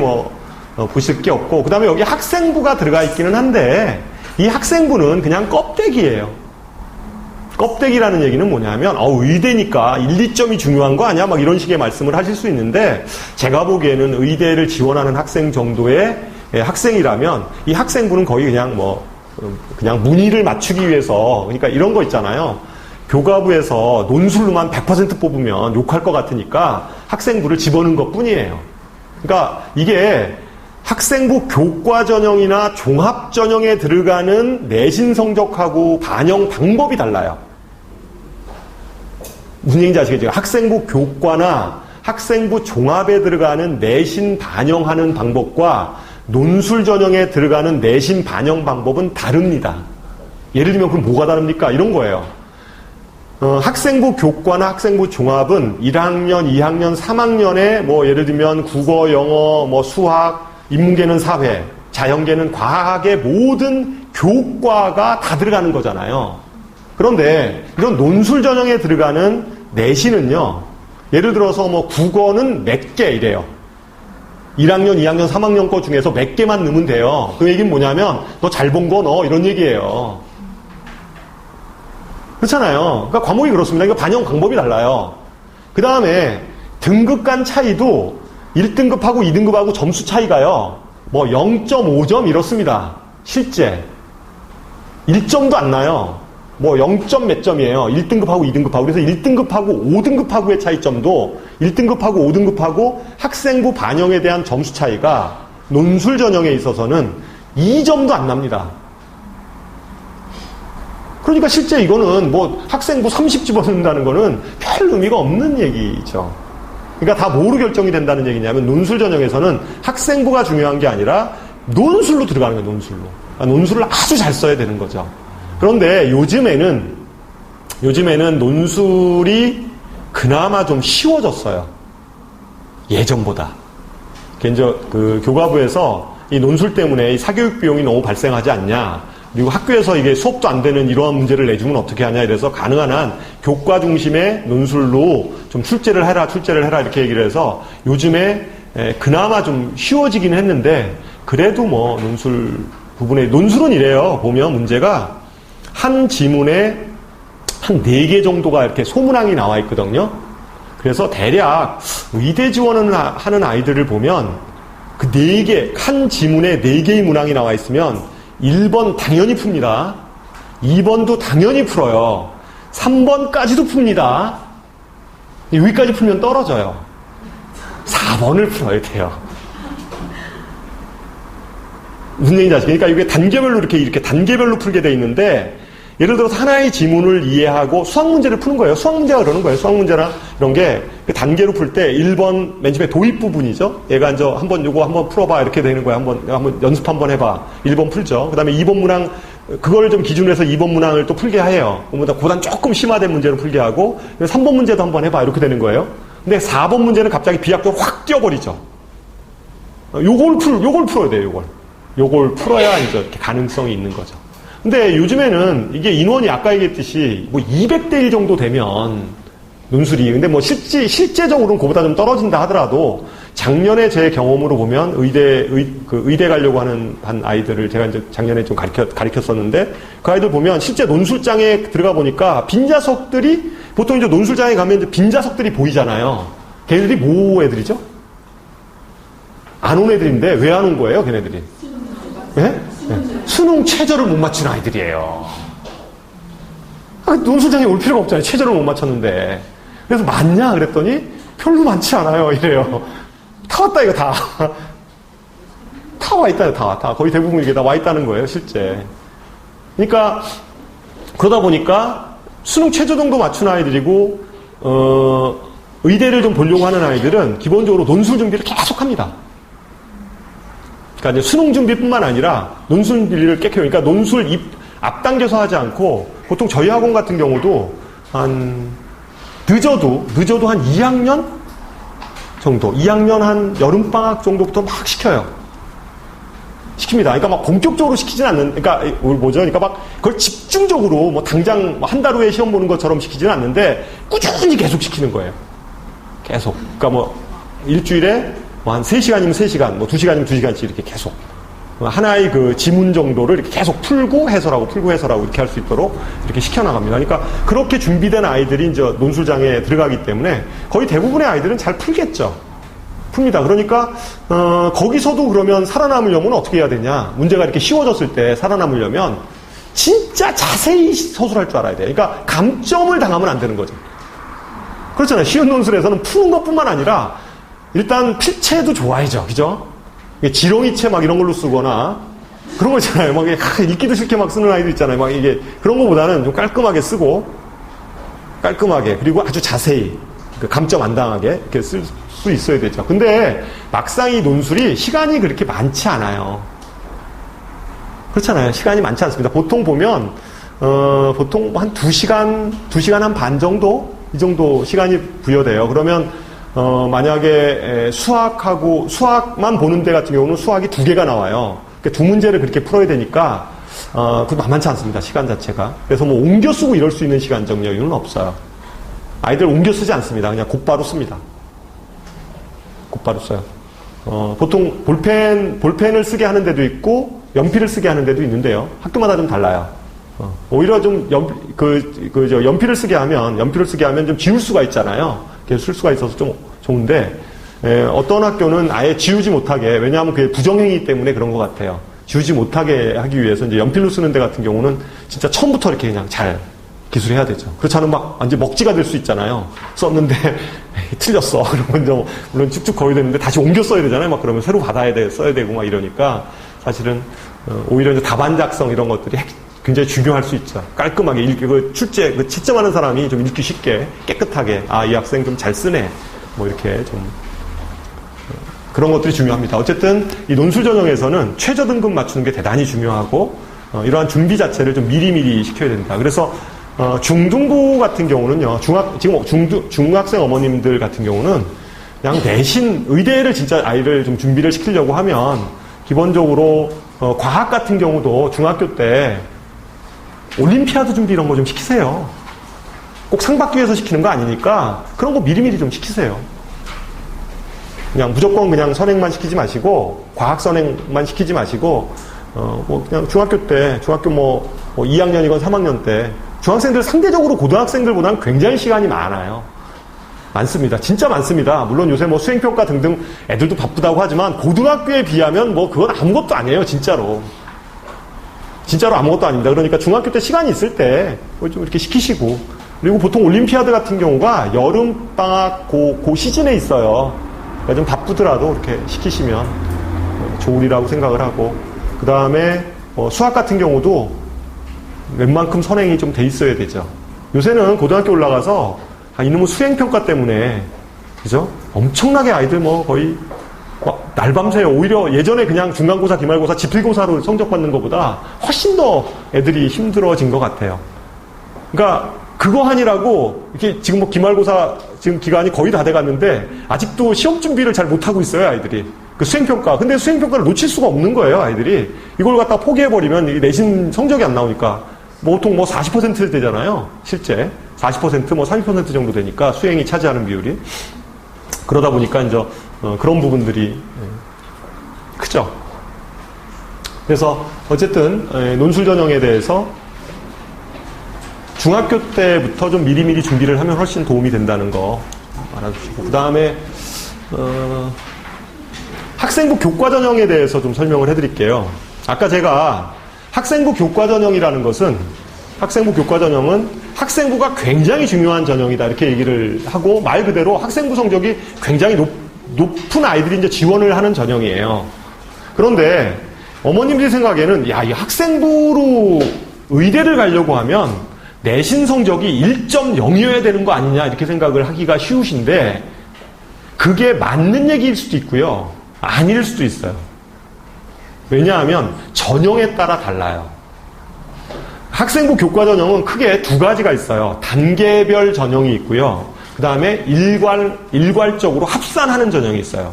보실 게 없고, 그 다음에 여기 학생부가 들어가 있기는 한데, 이 학생부는 그냥 껍데기예요. 껍데기라는 얘기는 뭐냐면, 의대니까 1, 2점이 중요한 거 아니야? 막 이런 식의 말씀을 하실 수 있는데, 제가 보기에는 의대를 지원하는 학생 정도의 학생이라면, 이 학생부는 거의 그냥 문의를 맞추기 위해서, 그러니까 이런 거 있잖아요. 교과부에서 논술로만 100% 뽑으면 욕할 것 같으니까 학생부를 집어넣은 것 뿐이에요. 그러니까 이게 학생부 교과 전형이나 종합 전형에 들어가는 내신 성적하고 반영 방법이 달라요. 무슨 얘기인지 아시겠죠? 학생부 교과나 학생부 종합에 들어가는 내신 반영하는 방법과 논술 전형에 들어가는 내신 반영 방법은 다릅니다. 예를 들면 그럼 뭐가 다릅니까? 이런 거예요. 학생부 교과나 학생부 종합은 1학년, 2학년, 3학년에 예를 들면 국어, 영어, 수학, 인문계는 사회, 자연계는 과학의 모든 교과가 다 들어가는 거잖아요. 그런데 이런 논술 전형에 들어가는 내신은요, 예를 들어서 국어는 몇 개 이래요. 1학년, 2학년, 3학년 거 중에서 몇 개만 넣으면 돼요. 그 얘기는 뭐냐면 너 잘 본 거 넣어 이런 얘기예요. 그렇잖아요. 그러니까 과목이 그렇습니다. 그러니까 반영 방법이 달라요. 그 다음에 등급 간 차이도 1등급하고 2등급하고 점수 차이가요. 0.5점 이렇습니다. 실제 1점도 안 나요. 0점 몇 점이에요. 1등급하고 2등급하고. 그래서 1등급하고 5등급하고의 차이점도 1등급하고 5등급하고 학생부 반영에 대한 점수 차이가 논술 전형에 있어서는 2점도 안 납니다. 그러니까 실제 이거는 학생부 30 집어넣는다는 거는 별 의미가 없는 얘기죠. 그러니까 다 뭐로 결정이 된다는 얘기냐면 논술 전형에서는 학생부가 중요한 게 아니라 논술로 들어가는 거예요. 논술로. 논술을 아주 잘 써야 되는 거죠. 그런데 요즘에는 논술이 그나마 좀 쉬워졌어요. 예전보다. 이제 교과부에서 이 논술 때문에 이 사교육 비용이 너무 발생하지 않냐. 그리고 학교에서 이게 수업도 안 되는 이러한 문제를 내주면 어떻게 하냐 이래서 가능한 한 교과 중심의 논술로 좀 출제를 해라 이렇게 얘기를 해서 요즘에 그나마 좀 쉬워지긴 했는데, 그래도 논술 부분에, 논술은 이래요. 보면 문제가 한 지문에 한 4개 정도가 이렇게 소문항이 나와 있거든요. 그래서 대략 의대 지원을 하는 아이들을 보면 그 4개, 한 지문에 4개의 문항이 나와 있으면 1번 당연히 풉니다. 2번도 당연히 풀어요. 3번까지도 풉니다. 여기까지 풀면 떨어져요. 4번을 풀어야 돼요. 무슨 얘기인지 아시겠어요? 그러니까 이게 단계별로 이렇게 단계별로 풀게 돼 있는데, 예를 들어서 하나의 지문을 이해하고 수학 문제를 푸는 거예요. 수학 문제가 그러는 거예요. 수학 문제나 이런 게 단계로 풀 때 1번 맨 처음에 도입 부분이죠. 얘가 이제 요거 한번 풀어봐 이렇게 되는 거예요. 한번 연습 한번 해봐. 1번 풀죠. 그 다음에 2번 문항, 그걸 좀 기준으로 해서 2번 문항을 또 풀게 해요. 그보다 조금 심화된 문제로 풀게 하고 3번 문제도 한번 해봐 이렇게 되는 거예요. 근데 4번 문제는 갑자기 비약적으로 확 뛰어버리죠. 요걸 풀어야 돼요. 요걸 풀어야 이제 이렇게 가능성이 있는 거죠. 근데 요즘에는 이게 인원이 아까 얘기했듯이 200대 1 정도 되면 논술이, 근데 실제적으로는 그보다 좀 떨어진다 하더라도 작년에 제 경험으로 보면 의대 가려고 하는 아이들을 제가 이제 작년에 좀 가르쳤었는데 그 아이들 보면 실제 논술장에 들어가 보니까 빈자석들이 보통 이제 논술장에 가면 이제 빈자석들이 보이잖아요. 걔네들이 뭐 애들이죠? 안 온 애들인데 왜 안 온 거예요, 걔네들이? 예? 네? 수능 최저를 못 맞춘 아이들이에요. 논술장에 올 필요가 없잖아요. 최저를 못 맞췄는데. 그래서 많냐? 그랬더니 별로 많지 않아요. 이래요. 다 왔다, 이거 다. 다 와 있다, 다. 거의 대부분 이게 다 와 있다는 거예요, 실제. 그러니까, 그러다 보니까 수능 최저 정도 맞춘 아이들이고, 의대를 좀 보려고 하는 아이들은 기본적으로 논술 준비를 계속 합니다. 그러니까 이제 수능 준비뿐만 아니라 논술 준비를 깨켜요. 그러니까 논술 앞당겨서 하지 않고 보통 저희 학원 같은 경우도 늦어도 한 2학년 정도, 2학년 한 여름방학 정도부터 막 시켜요. 시킵니다. 그러니까 막 본격적으로 시키진 않는, 그러니까 그러니까 막 그걸 집중적으로 뭐 당장 한 달 후에 시험 보는 것처럼 시키지는 않는데 꾸준히 계속 시키는 거예요. 계속. 그러니까 뭐 일주일에 뭐 한 3시간이면 3시간, 뭐 2시간이면 2시간씩 이렇게 계속. 하나의 그 지문 정도를 이렇게 계속 풀고 해설하고 이렇게 할 수 있도록 이렇게 시켜나갑니다. 그러니까 그렇게 준비된 아이들이 이제 논술장에 들어가기 때문에 거의 대부분의 아이들은 잘 풀겠죠. 풉니다. 그러니까, 거기서도 그러면 살아남으려면 어떻게 해야 되냐. 문제가 이렇게 쉬워졌을 때 살아남으려면 진짜 자세히 서술할 줄 알아야 돼요. 그러니까 감점을 당하면 안 되는 거죠. 그렇잖아요. 쉬운 논술에서는 푸는 것뿐만 아니라 일단 필체도 좋아야죠. 그죠? 지렁이체 막 이런 걸로 쓰거나 그런 거 있잖아요. 막 읽기도 싫게 막 쓰는 아이들 있잖아요. 막 이게 그런 거보다는 좀 깔끔하게 쓰고 깔끔하게 그리고 아주 자세히 감점 안 당하게 이렇게 쓸 수 있어야 되죠. 근데 막상 이 논술이 시간이 그렇게 많지 않아요. 그렇잖아요. 시간이 많지 않습니다. 보통 보면 보통 한 2시간 한 반 정도 이 정도 시간이 부여돼요. 그러면 만약에 수학만 보는 데 같은 경우는 수학이 2개가 나와요. 그러니까 2문제를 그렇게 풀어야 되니까, 그거 만만치 않습니다. 시간 자체가. 그래서 뭐 옮겨 쓰고 이럴 수 있는 시간적 여유는 없어요. 아이들 옮겨 쓰지 않습니다. 그냥 곧바로 씁니다. 곧바로 써요. 보통 볼펜을 쓰게 하는 데도 있고, 연필을 쓰게 하는 데도 있는데요. 학교마다 좀 달라요. 오히려 좀 연필을 쓰게 하면 좀 지울 수가 있잖아요. 쓸 수가 있어서 좀 좋은데 어떤 학교는 아예 지우지 못하게 왜냐하면 그게 부정행위이기 때문에 그런 것 같아요. 지우지 못하게 하기 위해서 이제 연필로 쓰는 데 같은 경우는 진짜 처음부터 이렇게 그냥 잘 기술해야 되죠. 그렇지 않으면 막 완전 먹지가 될 수 있잖아요. 썼는데 틀렸어. 그러면 이제 물론 쭉쭉 거의 되는데 다시 옮겨 써야 되잖아요. 막 그러면 새로 써야 되고 막 이러니까 사실은 오히려 이제 답안 작성 이런 것들이 굉장히 중요할 수 있죠. 깔끔하게 채점하는 사람이 좀 읽기 쉽게, 깨끗하게, 이 학생 좀 잘 쓰네. 뭐 이렇게 좀, 그런 것들이 중요합니다. 어쨌든 이 논술 전형에서는 최저 등급 맞추는 게 대단히 중요하고, 이러한 준비 자체를 좀 미리미리 시켜야 된다. 그래서, 중등부 같은 경우는요, 중학생 어머님들 같은 경우는 그냥 내신, 의대를 진짜 아이를 좀 준비를 시키려고 하면, 기본적으로, 과학 같은 경우도 중학교 때, 올림피아드 준비 이런 거 좀 시키세요. 꼭 상 받기 위해서 시키는 거 아니니까 그런 거 미리미리 좀 시키세요. 그냥 무조건 그냥 선행만 시키지 마시고 과학 선행만 시키지 마시고 뭐 그냥 중학교 2학년이건 3학년 때 중학생들 상대적으로 고등학생들보다는 굉장히 시간이 많습니다. 진짜 많습니다. 물론 요새 뭐 수행평가 등등 애들도 바쁘다고 하지만 고등학교에 비하면 뭐 그건 아무것도 아니에요. 진짜로 아무것도 아닙니다. 그러니까 중학교 때 시간이 있을 때 좀 이렇게 시키시고 그리고 보통 올림피아드 같은 경우가 여름방학 그 시즌에 있어요. 그러니까 좀 바쁘더라도 이렇게 시키시면 좋으리라고 생각을 하고 그 다음에 수학 같은 경우도 웬만큼 선행이 좀 돼 있어야 되죠. 요새는 고등학교 올라가서 이놈의 수행평가 때문에 그죠? 엄청나게 아이들 뭐 거의 날밤새요. 오히려 예전에 그냥 중간고사, 기말고사, 지필고사로 성적 받는 것보다 훨씬 더 애들이 힘들어진 것 같아요. 그러니까 그거 하느라고 이렇게 지금 뭐 기말고사 지금 기간이 거의 다 돼갔는데 아직도 시험 준비를 잘 못하고 있어요, 아이들이. 그 수행평가. 근데 수행평가를 놓칠 수가 없는 거예요, 아이들이. 이걸 갖다 포기해버리면 내신 성적이 안 나오니까 보통 뭐 40% 되잖아요, 실제. 40% 뭐 30% 정도 되니까 수행이 차지하는 비율이. 그러다 보니까 이제 그런 부분들이 크죠. 그래서 어쨌든 논술 전형에 대해서 중학교 때부터 좀 미리미리 준비를 하면 훨씬 도움이 된다는 거 알아주시고, 그 다음에 학생부 교과 전형에 대해서 좀 설명을 해드릴게요. 아까 제가 학생부 교과 전형이라는 것은, 학생부 교과 전형은 학생부가 굉장히 중요한 전형이다 이렇게 얘기를 하고, 말 그대로 학생부 성적이 굉장히 높은 아이들이 이제 지원을 하는 전형이에요. 그런데 어머님들이 생각에는 야, 이 학생부로 의대를 가려고 하면 내신 성적이 1.0이어야 되는 거 아니냐 이렇게 생각을 하기가 쉬우신데, 그게 맞는 얘기일 수도 있고요, 아닐 수도 있어요. 왜냐하면 전형에 따라 달라요. 학생부 교과 전형은 크게 두 가지가 있어요. 단계별 전형이 있고요, 그 다음에 일괄적으로 합산하는 전형이 있어요.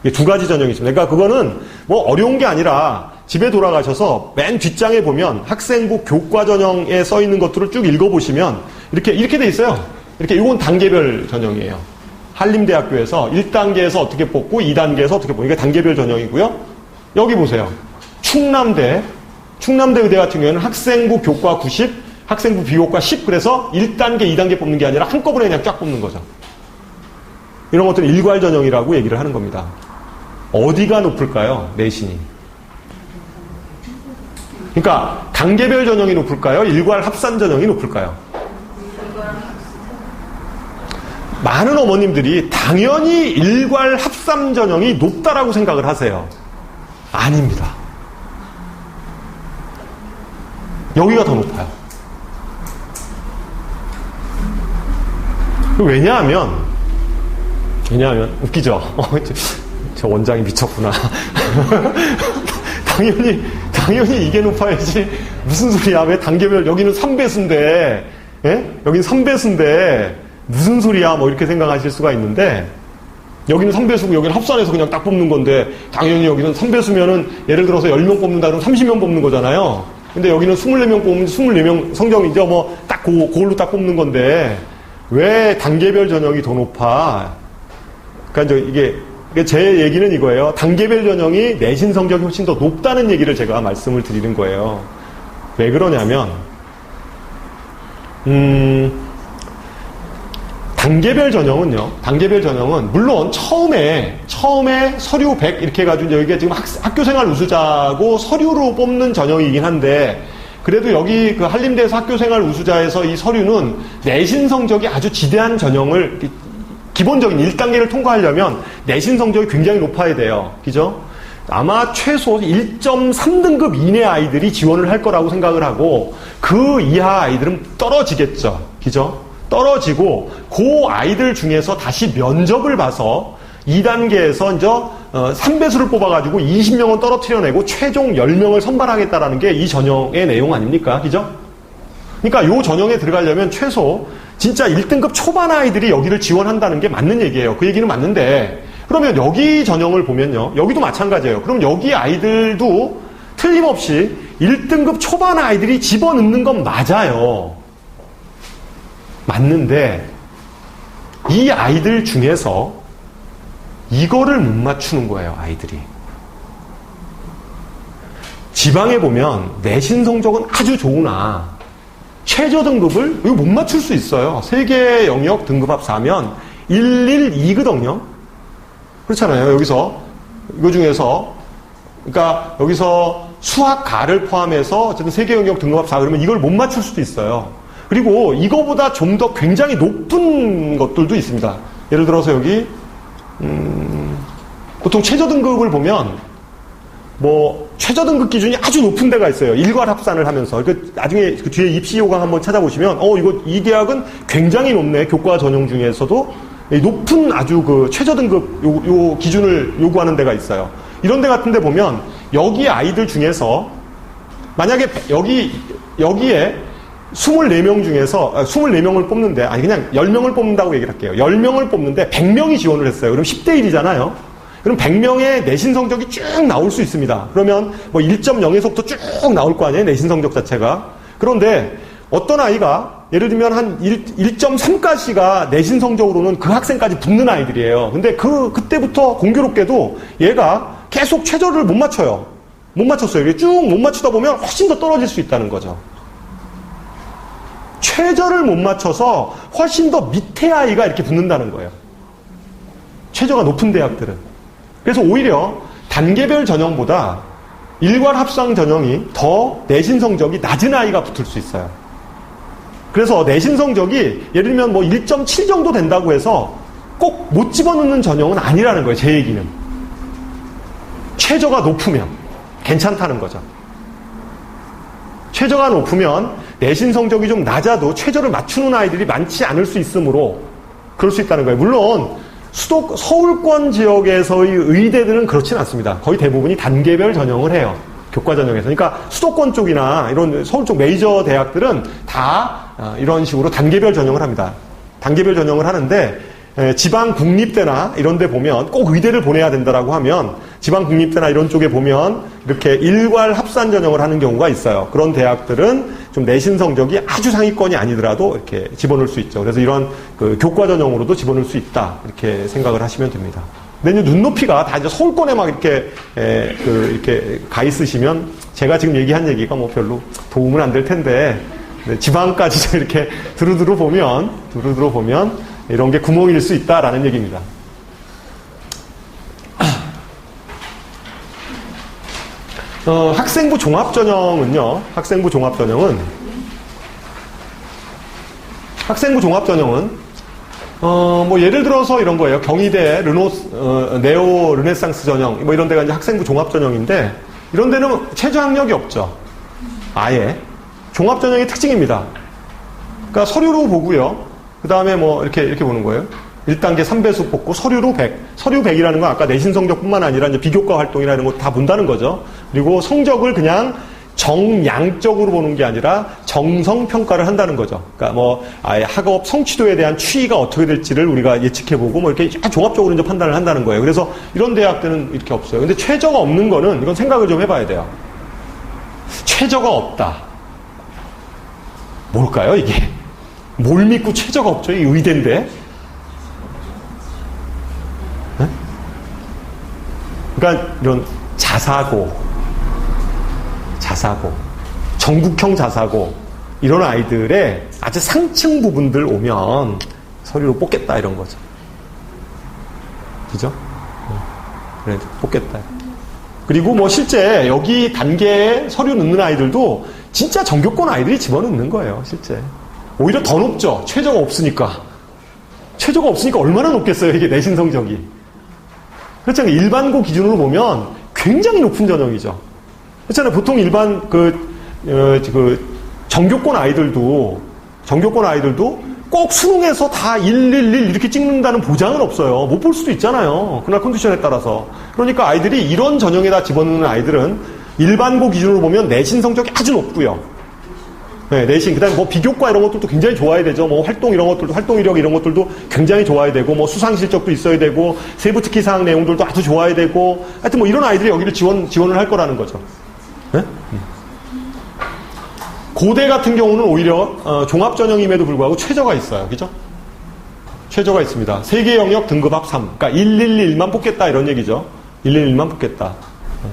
이게 두 가지 전형이 있습니다. 그러니까 그거는 뭐 어려운 게 아니라 집에 돌아가셔서 맨 뒷장에 보면 학생부 교과 전형에 써 있는 것들을 쭉 읽어보시면 이렇게 돼 있어요. 이렇게, 이건 단계별 전형이에요. 한림대학교에서 1단계에서 어떻게 뽑고 2단계에서 어떻게 뽑고, 이게 단계별 전형이고요. 여기 보세요. 충남대 의대 같은 경우에는 학생부 교과 90, 학생부 비교과 10, 그래서 1단계, 2단계 뽑는 게 아니라 한꺼번에 그냥 쫙 뽑는 거죠. 이런 것들은 일괄 전형이라고 얘기를 하는 겁니다. 어디가 높을까요? 내신이. 그러니까 단계별 전형이 높을까요? 일괄 합산 전형이 높을까요? 많은 어머님들이 당연히 일괄 합산 전형이 높다라고 생각을 하세요. 아닙니다. 여기가 더 높아요. 왜냐하면 웃기죠? 저 원장이 미쳤구나. 당연히 이게 높아야지. 무슨 소리야? 왜 단계별, 여기는 3배수인데, 예? 여기는 3배수인데, 무슨 소리야? 뭐 이렇게 생각하실 수가 있는데, 여기는 3배수고 여기는 합산해서 그냥 딱 뽑는 건데, 당연히 여기는 3배수면은 예를 들어서 10명 뽑는다 그러면 30명 뽑는 거잖아요. 근데 여기는 24명 뽑으면 24명 성적이죠. 뭐 딱 그걸로 딱 뽑는 건데, 왜 단계별 전형이 더 높아? 그러니까 이게 제 얘기는 이거예요. 단계별 전형이 내신 성적이 훨씬 더 높다는 얘기를 제가 말씀을 드리는 거예요. 왜 그러냐면, 단계별 전형은 물론 처음에 서류 100 이렇게 해가지고 여기가 지금 학교생활 우수자고 서류로 뽑는 전형이긴 한데, 그래도 여기 그 한림대에서 학교생활 우수자에서 이 서류는 내신 성적이 아주 지대한 전형을, 기본적인 1단계를 통과하려면 내신 성적이 굉장히 높아야 돼요. 그죠? 아마 최소 1.3등급 이내 아이들이 지원을 할 거라고 생각을 하고, 그 이하 아이들은 떨어지겠죠. 그죠? 떨어지고, 그 아이들 중에서 다시 면접을 봐서 2단계에서 이제 3배수를 뽑아가지고 20명은 떨어뜨려내고 최종 10명을 선발하겠다라는 게 이 전형의 내용 아닙니까? 그죠? 그러니까 이 전형에 들어가려면 최소 진짜 1등급 초반 아이들이 여기를 지원한다는 게 맞는 얘기예요. 그 얘기는 맞는데, 그러면 여기 전형을 보면요, 여기도 마찬가지예요. 그럼 여기 아이들도 틀림없이 1등급 초반 아이들이 집어넣는 건 맞아요. 맞는데 이 아이들 중에서 이거를 못 맞추는 거예요, 아이들이. 지방에 보면 내신 성적은 아주 좋으나 최저 등급을 이거 못 맞출 수 있어요. 세계 영역 등급합 4면 112거든요. 그렇잖아요. 여기서 이거 중에서, 그러니까 여기서 수학 가를 포함해서 어쨌든 세계 영역 등급합 4 그러면 이걸 못 맞출 수도 있어요. 그리고 이거보다 좀 더 굉장히 높은 것들도 있습니다. 예를 들어서 여기 보통 최저 등급을 보면 뭐 최저 등급 기준이 아주 높은 데가 있어요. 일괄 합산을 하면서. 나중에 그 뒤에 입시 요강 한번 찾아보시면 이 대학은 굉장히 높네. 교과 전형 중에서도 높은 아주 그 최저 등급 요 기준을 요구하는 데가 있어요. 이런 데 같은 데 보면 여기 아이들 중에서 만약에 여기에 24명 중에서 24명을 뽑는데, 아니 그냥 10명을 뽑는다고 얘기를 할게요. 10명을 뽑는데 100명이 지원을 했어요. 그럼 10대 1이잖아요. 그럼 100명의 내신 성적이 쭉 나올 수 있습니다. 그러면 뭐 1.0에서부터 쭉 나올 거 아니에요, 내신 성적 자체가. 그런데 어떤 아이가 예를 들면 한 1.3까지가 내신 성적으로는 그 학생까지 붙는 아이들이에요. 근데 그때부터 공교롭게도 얘가 계속 최저를 못 맞춰요. 못 맞췄어요. 이게 쭉 못 맞추다 보면 훨씬 더 떨어질 수 있다는 거죠. 최저를 못 맞춰서 훨씬 더 밑에 아이가 이렇게 붙는다는 거예요. 최저가 높은 대학들은. 그래서 오히려 단계별 전형보다 일괄 합성 전형이 더 내신 성적이 낮은 아이가 붙을 수 있어요. 그래서 내신 성적이 예를 들면 뭐 1.7 정도 된다고 해서 꼭 못 집어넣는 전형은 아니라는 거예요. 제 얘기는. 최저가 높으면 괜찮다는 거죠. 최저가 높으면 내신 성적이 좀 낮아도 최저를 맞추는 아이들이 많지 않을 수 있으므로 그럴 수 있다는 거예요. 물론 서울권 지역에서의 의대들은 그렇진 않습니다. 거의 대부분이 단계별 전형을 해요. 교과 전형에서. 그러니까 수도권 쪽이나 이런 서울 쪽 메이저 대학들은 다 이런 식으로 단계별 전형을 합니다. 단계별 전형을 하는데 지방 국립대나 이런 데 보면 꼭 의대를 보내야 된다라고 하면 지방 국립대나 이런 쪽에 보면 이렇게 일괄 합산 전형을 하는 경우가 있어요. 그런 대학들은 좀 내신 성적이 아주 상위권이 아니더라도 이렇게 집어넣을 수 있죠. 그래서 이런 그 교과 전형으로도 집어넣을 수 있다. 이렇게 생각을 하시면 됩니다. 근데 이제 눈높이가 다 이제 서울권에 막 이렇게 이렇게 가 있으시면 제가 지금 얘기한 얘기가 뭐 별로 도움은 안 될 텐데 지방까지 이렇게 두루두루 보면 이런 게 구멍일 수 있다라는 얘기입니다. 학생부 종합전형은요. 학생부 종합전형은 뭐 예를 들어서 이런 거예요. 경희대 네오 르네상스 전형 뭐 이런 데가 이제 학생부 종합전형인데 이런 데는 최저 학력이 없죠. 아예 종합전형의 특징입니다. 그러니까 서류로 보고요. 그 다음에 뭐 이렇게 보는 거예요. 1단계 3배수 뽑고 서류로 100. 서류 100이라는 건 아까 내신 성적뿐만 아니라 이제 비교과 활동이나 이런 거 다 본다는 거죠. 그리고 성적을 그냥 정량적으로 보는 게 아니라 정성 평가를 한다는 거죠. 그러니까 뭐 아예 학업 성취도에 대한 추이가 어떻게 될지를 우리가 예측해보고 뭐 이렇게 종합적으로 이제 판단을 한다는 거예요. 그래서 이런 대학들은 이렇게 없어요. 근데 최저가 없는 거는 이건 생각을 좀 해봐야 돼요. 최저가 없다. 뭘까요, 이게? 뭘 믿고 최저가 없죠? 이 의대인데. 네? 그러니까 이런 자사고, 전국형 자사고 이런 아이들의 아주 상층 부분들 오면 서류로 뽑겠다 이런 거죠. 그죠? 그래, 뽑겠다. 그리고 뭐 실제 여기 단계에 서류 넣는 아이들도 진짜 전교권 아이들이 집어넣는 거예요, 실제. 오히려 더 높죠. 최저가 없으니까. 최저가 없으니까 얼마나 높겠어요, 이게 내신 성적이. 그렇잖아요. 일반고 기준으로 보면 굉장히 높은 전형이죠. 그렇잖아요. 보통 일반 전교권 아이들도 꼭 수능에서 다 111 이렇게 찍는다는 보장은 없어요. 못 볼 수도 있잖아요. 그날 컨디션에 따라서. 그러니까 아이들이 이런 전형에다 집어넣는 아이들은 일반고 기준으로 보면 내신 성적이 아주 높고요. 네, 내신. 그 다음에 뭐 비교과 이런 것들도 굉장히 좋아야 되죠. 뭐 활동 이런 것들도, 활동 이력 이런 것들도 굉장히 좋아야 되고, 뭐 수상 실적도 있어야 되고, 세부 특기 사항 내용들도 아주 좋아야 되고, 하여튼 뭐 이런 아이들이 여기를 지원을 할 거라는 거죠. 네? 고대 같은 경우는 오히려 종합전형임에도 불구하고 최저가 있어요. 그죠? 최저가 있습니다. 세계 영역 등급합 3. 그러니까 111만 뽑겠다 이런 얘기죠. 111만 뽑겠다.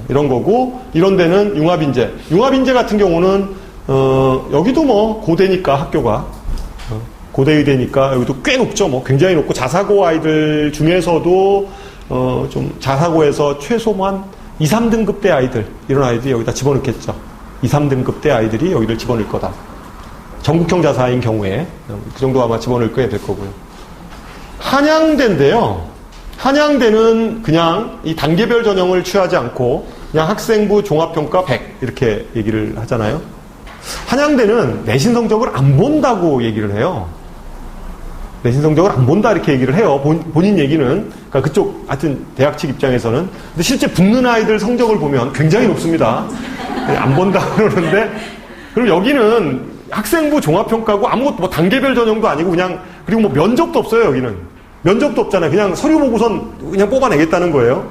이런 거고, 이런 데는 융합인재. 융합인재 같은 경우는 여기도 뭐 고대니까 학교가 고대의대니까 여기도 꽤 높죠. 뭐 굉장히 높고 자사고 아이들 중에서도 좀 자사고에서 최소한 2, 3등급대 아이들 이런 아이들이 여기다 집어넣겠죠. 2, 3등급대 아이들이 여기를 집어넣을 거다. 전국형 자사인 경우에 그 정도 아마 집어넣을 거야 될 거고요. 한양대인데요. 한양대는 그냥 이 단계별 전형을 취하지 않고 그냥 학생부 종합평가 100 이렇게 얘기를 하잖아요. 한양대는 내신 성적을 안 본다고 얘기를 해요. 내신 성적을 안 본다 이렇게 얘기를 해요. 본인 얘기는. 그러니까 그쪽 하여튼 대학 측 입장에서는. 근데 실제 붙는 아이들 성적을 보면 굉장히 높습니다. 안 본다 그러는데 그럼 여기는 학생부 종합평가고 아무것도 뭐 단계별 전형도 아니고 그냥 그리고 뭐 면접도 없어요. 여기는. 면접도 없잖아요. 그냥 서류 보고선 그냥 뽑아내겠다는 거예요.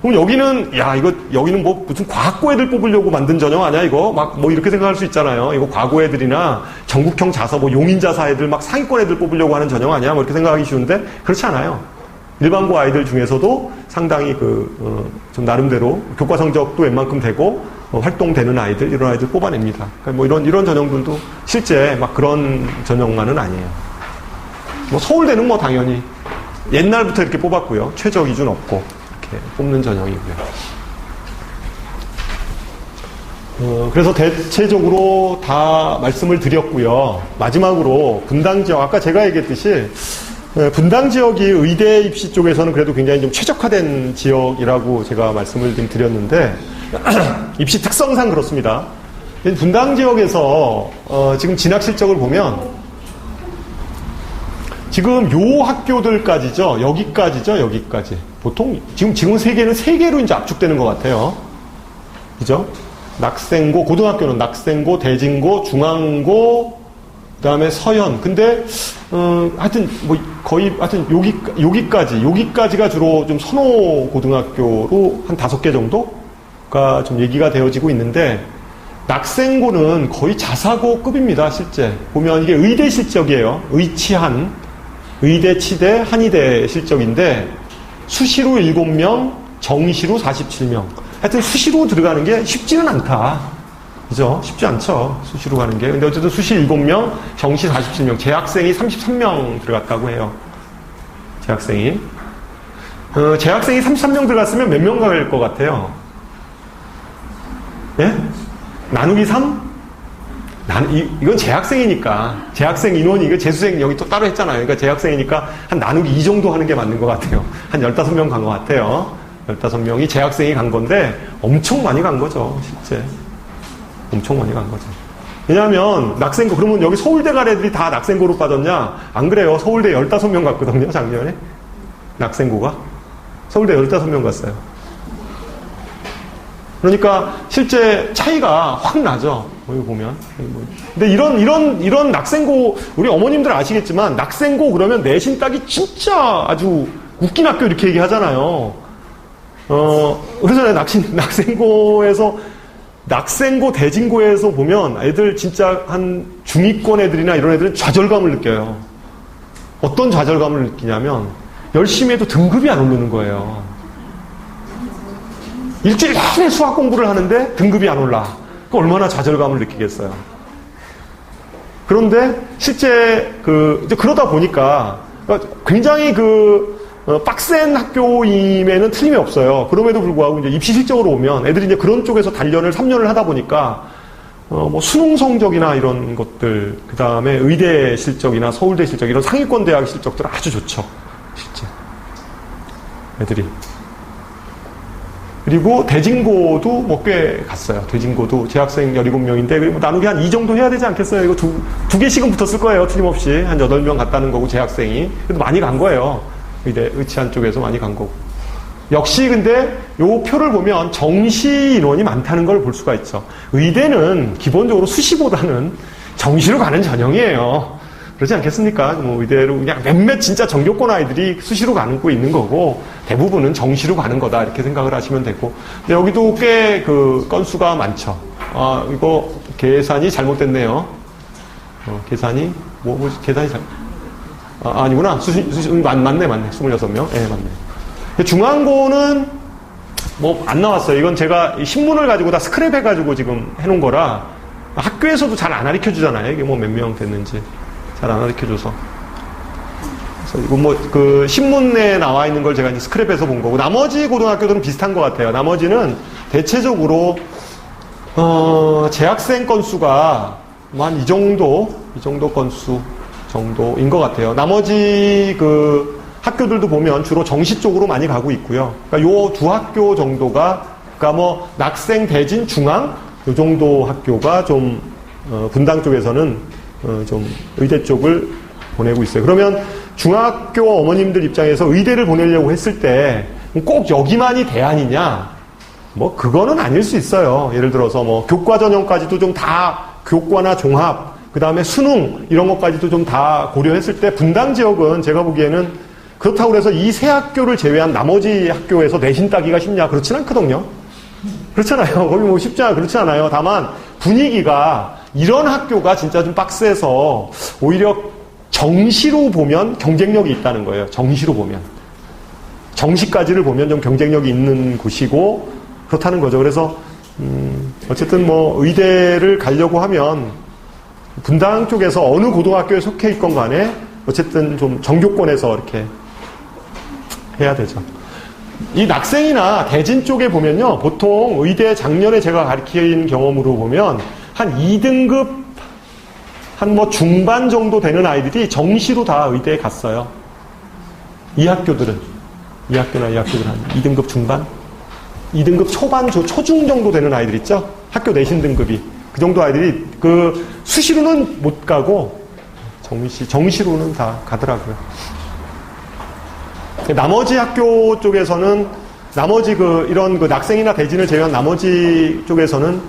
그럼 여기는, 여기는 뭐 무슨 과학고 애들 뽑으려고 만든 전형 아니야, 이거? 막 뭐 이렇게 생각할 수 있잖아요. 이거 과고 애들이나 전국형 자서, 뭐 용인자사 애들, 막 상위권 애들 뽑으려고 하는 전형 아니야? 뭐 이렇게 생각하기 쉬운데, 그렇지 않아요. 일반고 아이들 중에서도 상당히 좀 나름대로 교과 성적도 웬만큼 되고, 활동되는 아이들, 이런 아이들 뽑아냅니다. 그러니까 뭐 이런 전형들도 실제 막 그런 전형만은 아니에요. 뭐 서울대는 뭐 당연히 옛날부터 이렇게 뽑았고요. 최저 기준 없고, 이렇게 뽑는 전형이고요. 그래서 대체적으로 다 말씀을 드렸고요. 마지막으로 분당 지역, 아까 제가 얘기했듯이 분당 지역이 의대 입시 쪽에서는 그래도 굉장히 좀 최적화된 지역이라고 제가 말씀을 좀 드렸는데 입시 특성상 그렇습니다. 분당 지역에서 지금 진학 실적을 보면 지금 요 학교들까지죠. 여기까지. 보통 지금 세계는 3개로 이제 압축되는 것 같아요. 그죠? 낙생고, 고등학교는 낙생고, 대진고, 중앙고, 그 다음에 서현. 근데, 하여튼, 뭐, 거의, 하여튼, 여기까지가 주로 좀 선호 고등학교로 한 5개 정도가 좀 얘기가 되어지고 있는데, 낙생고는 거의 자사고급입니다, 실제. 보면 이게 의대 실적이에요. 의치한, 의대, 치대, 한의대 실적인데, 수시로 7명, 정시로 47명. 하여튼 수시로 들어가는 게 쉽지는 않다. 그죠? 쉽지 않죠. 수시로 가는 게. 근데 어쨌든 수시 7명, 정시 47명, 재학생이 33명 들어갔다고 해요. 재학생이 33명 들어갔으면 몇 명 갈 것 같아요? 예? 나누기 3? 이건 재학생이니까. 재학생 인원이, 이거 재수생 여기 또 따로 했잖아요. 그러니까 재학생이니까 한 나누기 2 정도 하는 게 맞는 것 같아요. 한 15명 간 것 같아요. 15명이 재학생이 간 건데 엄청 많이 간 거죠, 실제. 엄청 많이 간 거죠. 왜냐하면 낙생고, 그러면 여기 서울대 갈 애들이 다 낙생고로 빠졌냐? 안 그래요. 서울대 15명 갔거든요, 작년에. 낙생고가. 서울대 15명 갔어요. 그러니까 실제 차이가 확 나죠. 여기 보면. 근데 이런 낙생고, 우리 어머님들 아시겠지만 낙생고 그러면 내신 따기 진짜 아주 웃긴 학교 이렇게 얘기하잖아요. 그러잖아요. 낙생고, 대진고에서 보면 애들 진짜 한 중위권 애들이나 이런 애들은 좌절감을 느껴요. 어떤 좌절감을 느끼냐면 열심히 해도 등급이 안 오르는 거예요. 일주일 내내 수학 공부를 하는데 등급이 안 올라. 그 얼마나 좌절감을 느끼겠어요. 그런데 실제 이제 그러다 보니까 굉장히 빡센 학교임에는 틀림이 없어요. 그럼에도 불구하고 이제 입시 실적으로 오면 애들이 이제 그런 쪽에서 단련을 3년을 하다 보니까 뭐 수능 성적이나 이런 것들, 그 다음에 의대 실적이나 서울대 실적, 이런 상위권 대학 실적들 아주 좋죠. 실제 애들이. 그리고 대진고도 뭐 꽤 갔어요. 대진고도 재학생 17명인데 그리고 나누기 한 2 정도 해야 되지 않겠어요? 이거 두 개씩은 붙었을 거예요. 틀림없이. 한 8명 갔다는 거고, 재학생이. 그래도 많이 간 거예요. 의대, 의치한 쪽에서 많이 간 거고. 역시 근데 요 표를 보면 정시 인원이 많다는 걸 볼 수가 있죠. 의대는 기본적으로 수시보다는 정시로 가는 전형이에요. 그렇지 않겠습니까? 뭐 의대로 그냥 몇몇 진짜 정교권 아이들이 수시로 가는 거 있는 거고, 대부분은 정시로 가는 거다, 이렇게 생각을 하시면 되고. 근데 여기도 꽤 건수가 많죠. 이거 계산이 잘못됐네요. 계산이 계산이 아니구나. 맞네. 26명. 예, 맞네. 중앙고는 뭐 안 나왔어요. 이건 제가 신문을 가지고 다 스크랩 해가지고 지금 해놓은 거라 학교에서도 잘 안 가르쳐 주잖아요. 이게 뭐 몇 명 됐는지 잘 안 가르쳐 줘서. 그래서 이거 신문에 나와 있는 걸 제가 이제 스크랩해서 본 거고, 나머지 고등학교들은 비슷한 것 같아요. 나머지는 대체적으로 재학생 건수가 한 이 정도 건수 정도인 것 같아요. 나머지 학교들도 보면 주로 정시 쪽으로 많이 가고 있고요. 그러니까 요 2학교 정도가, 그러니까 뭐 낙생, 대진, 중앙 요 정도 학교가 좀 분당 쪽에서는 좀 의대 쪽을 보내고 있어요. 그러면 중학교 어머님들 입장에서 의대를 보내려고 했을 때 꼭 여기만이 대안이냐? 뭐 그거는 아닐 수 있어요. 예를 들어서 뭐 교과 전형까지도 좀 다, 교과나 종합, 그 다음에 수능 이런 것까지도 좀 다 고려했을 때 분당 지역은 제가 보기에는 그렇다고 해서 이 세 학교를 제외한 나머지 학교에서 내신 따기가 쉽냐? 그렇진 않거든요. 그렇잖아요. 거기 뭐 쉽지 않아. 그렇지 않아요. 다만 분위기가 이런 학교가 진짜 좀 빡세서 오히려 정시로 보면 경쟁력이 있다는 거예요. 정시로 보면. 정시까지를 보면 좀 경쟁력이 있는 곳이고 그렇다는 거죠. 그래서 어쨌든 뭐 의대를 가려고 하면 분당 쪽에서 어느 고등학교에 속해 있건 간에 어쨌든 좀 정교권에서 이렇게 해야 되죠. 이 낙생이나 대진 쪽에 보면요. 보통 의대 작년에 제가 가르친 경험으로 보면 한 2등급 한 뭐 중반 정도 되는 아이들이 정시로 다 의대에 갔어요. 이 학교들은. 이 학교나 이 학교들은 한 2등급 중반? 2등급 초반, 초중 정도 되는 아이들 있죠? 학교 내신 등급이. 그 정도 아이들이 그 수시로는 못 가고 정시로는 다 가더라고요. 나머지 학교 쪽에서는 나머지 이런 낙생이나 대진을 제외한 나머지 쪽에서는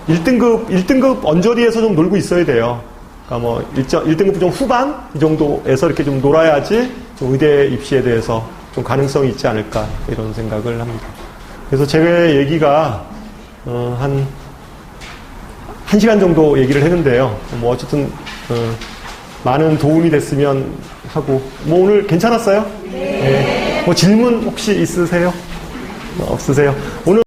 1등급 언저리에서 좀 놀고 있어야 돼요. 그러니까 뭐 1등급 좀 후반 이 정도에서 이렇게 좀 놀아야지 좀 의대 입시에 대해서 좀 가능성이 있지 않을까 이런 생각을 합니다. 그래서 제 얘기가 한 1시간 정도 얘기를 했는데요. 뭐 어쨌든 많은 도움이 됐으면 하고 뭐 오늘 괜찮았어요? 네. 뭐 질문 혹시 있으세요? 없으세요? 오늘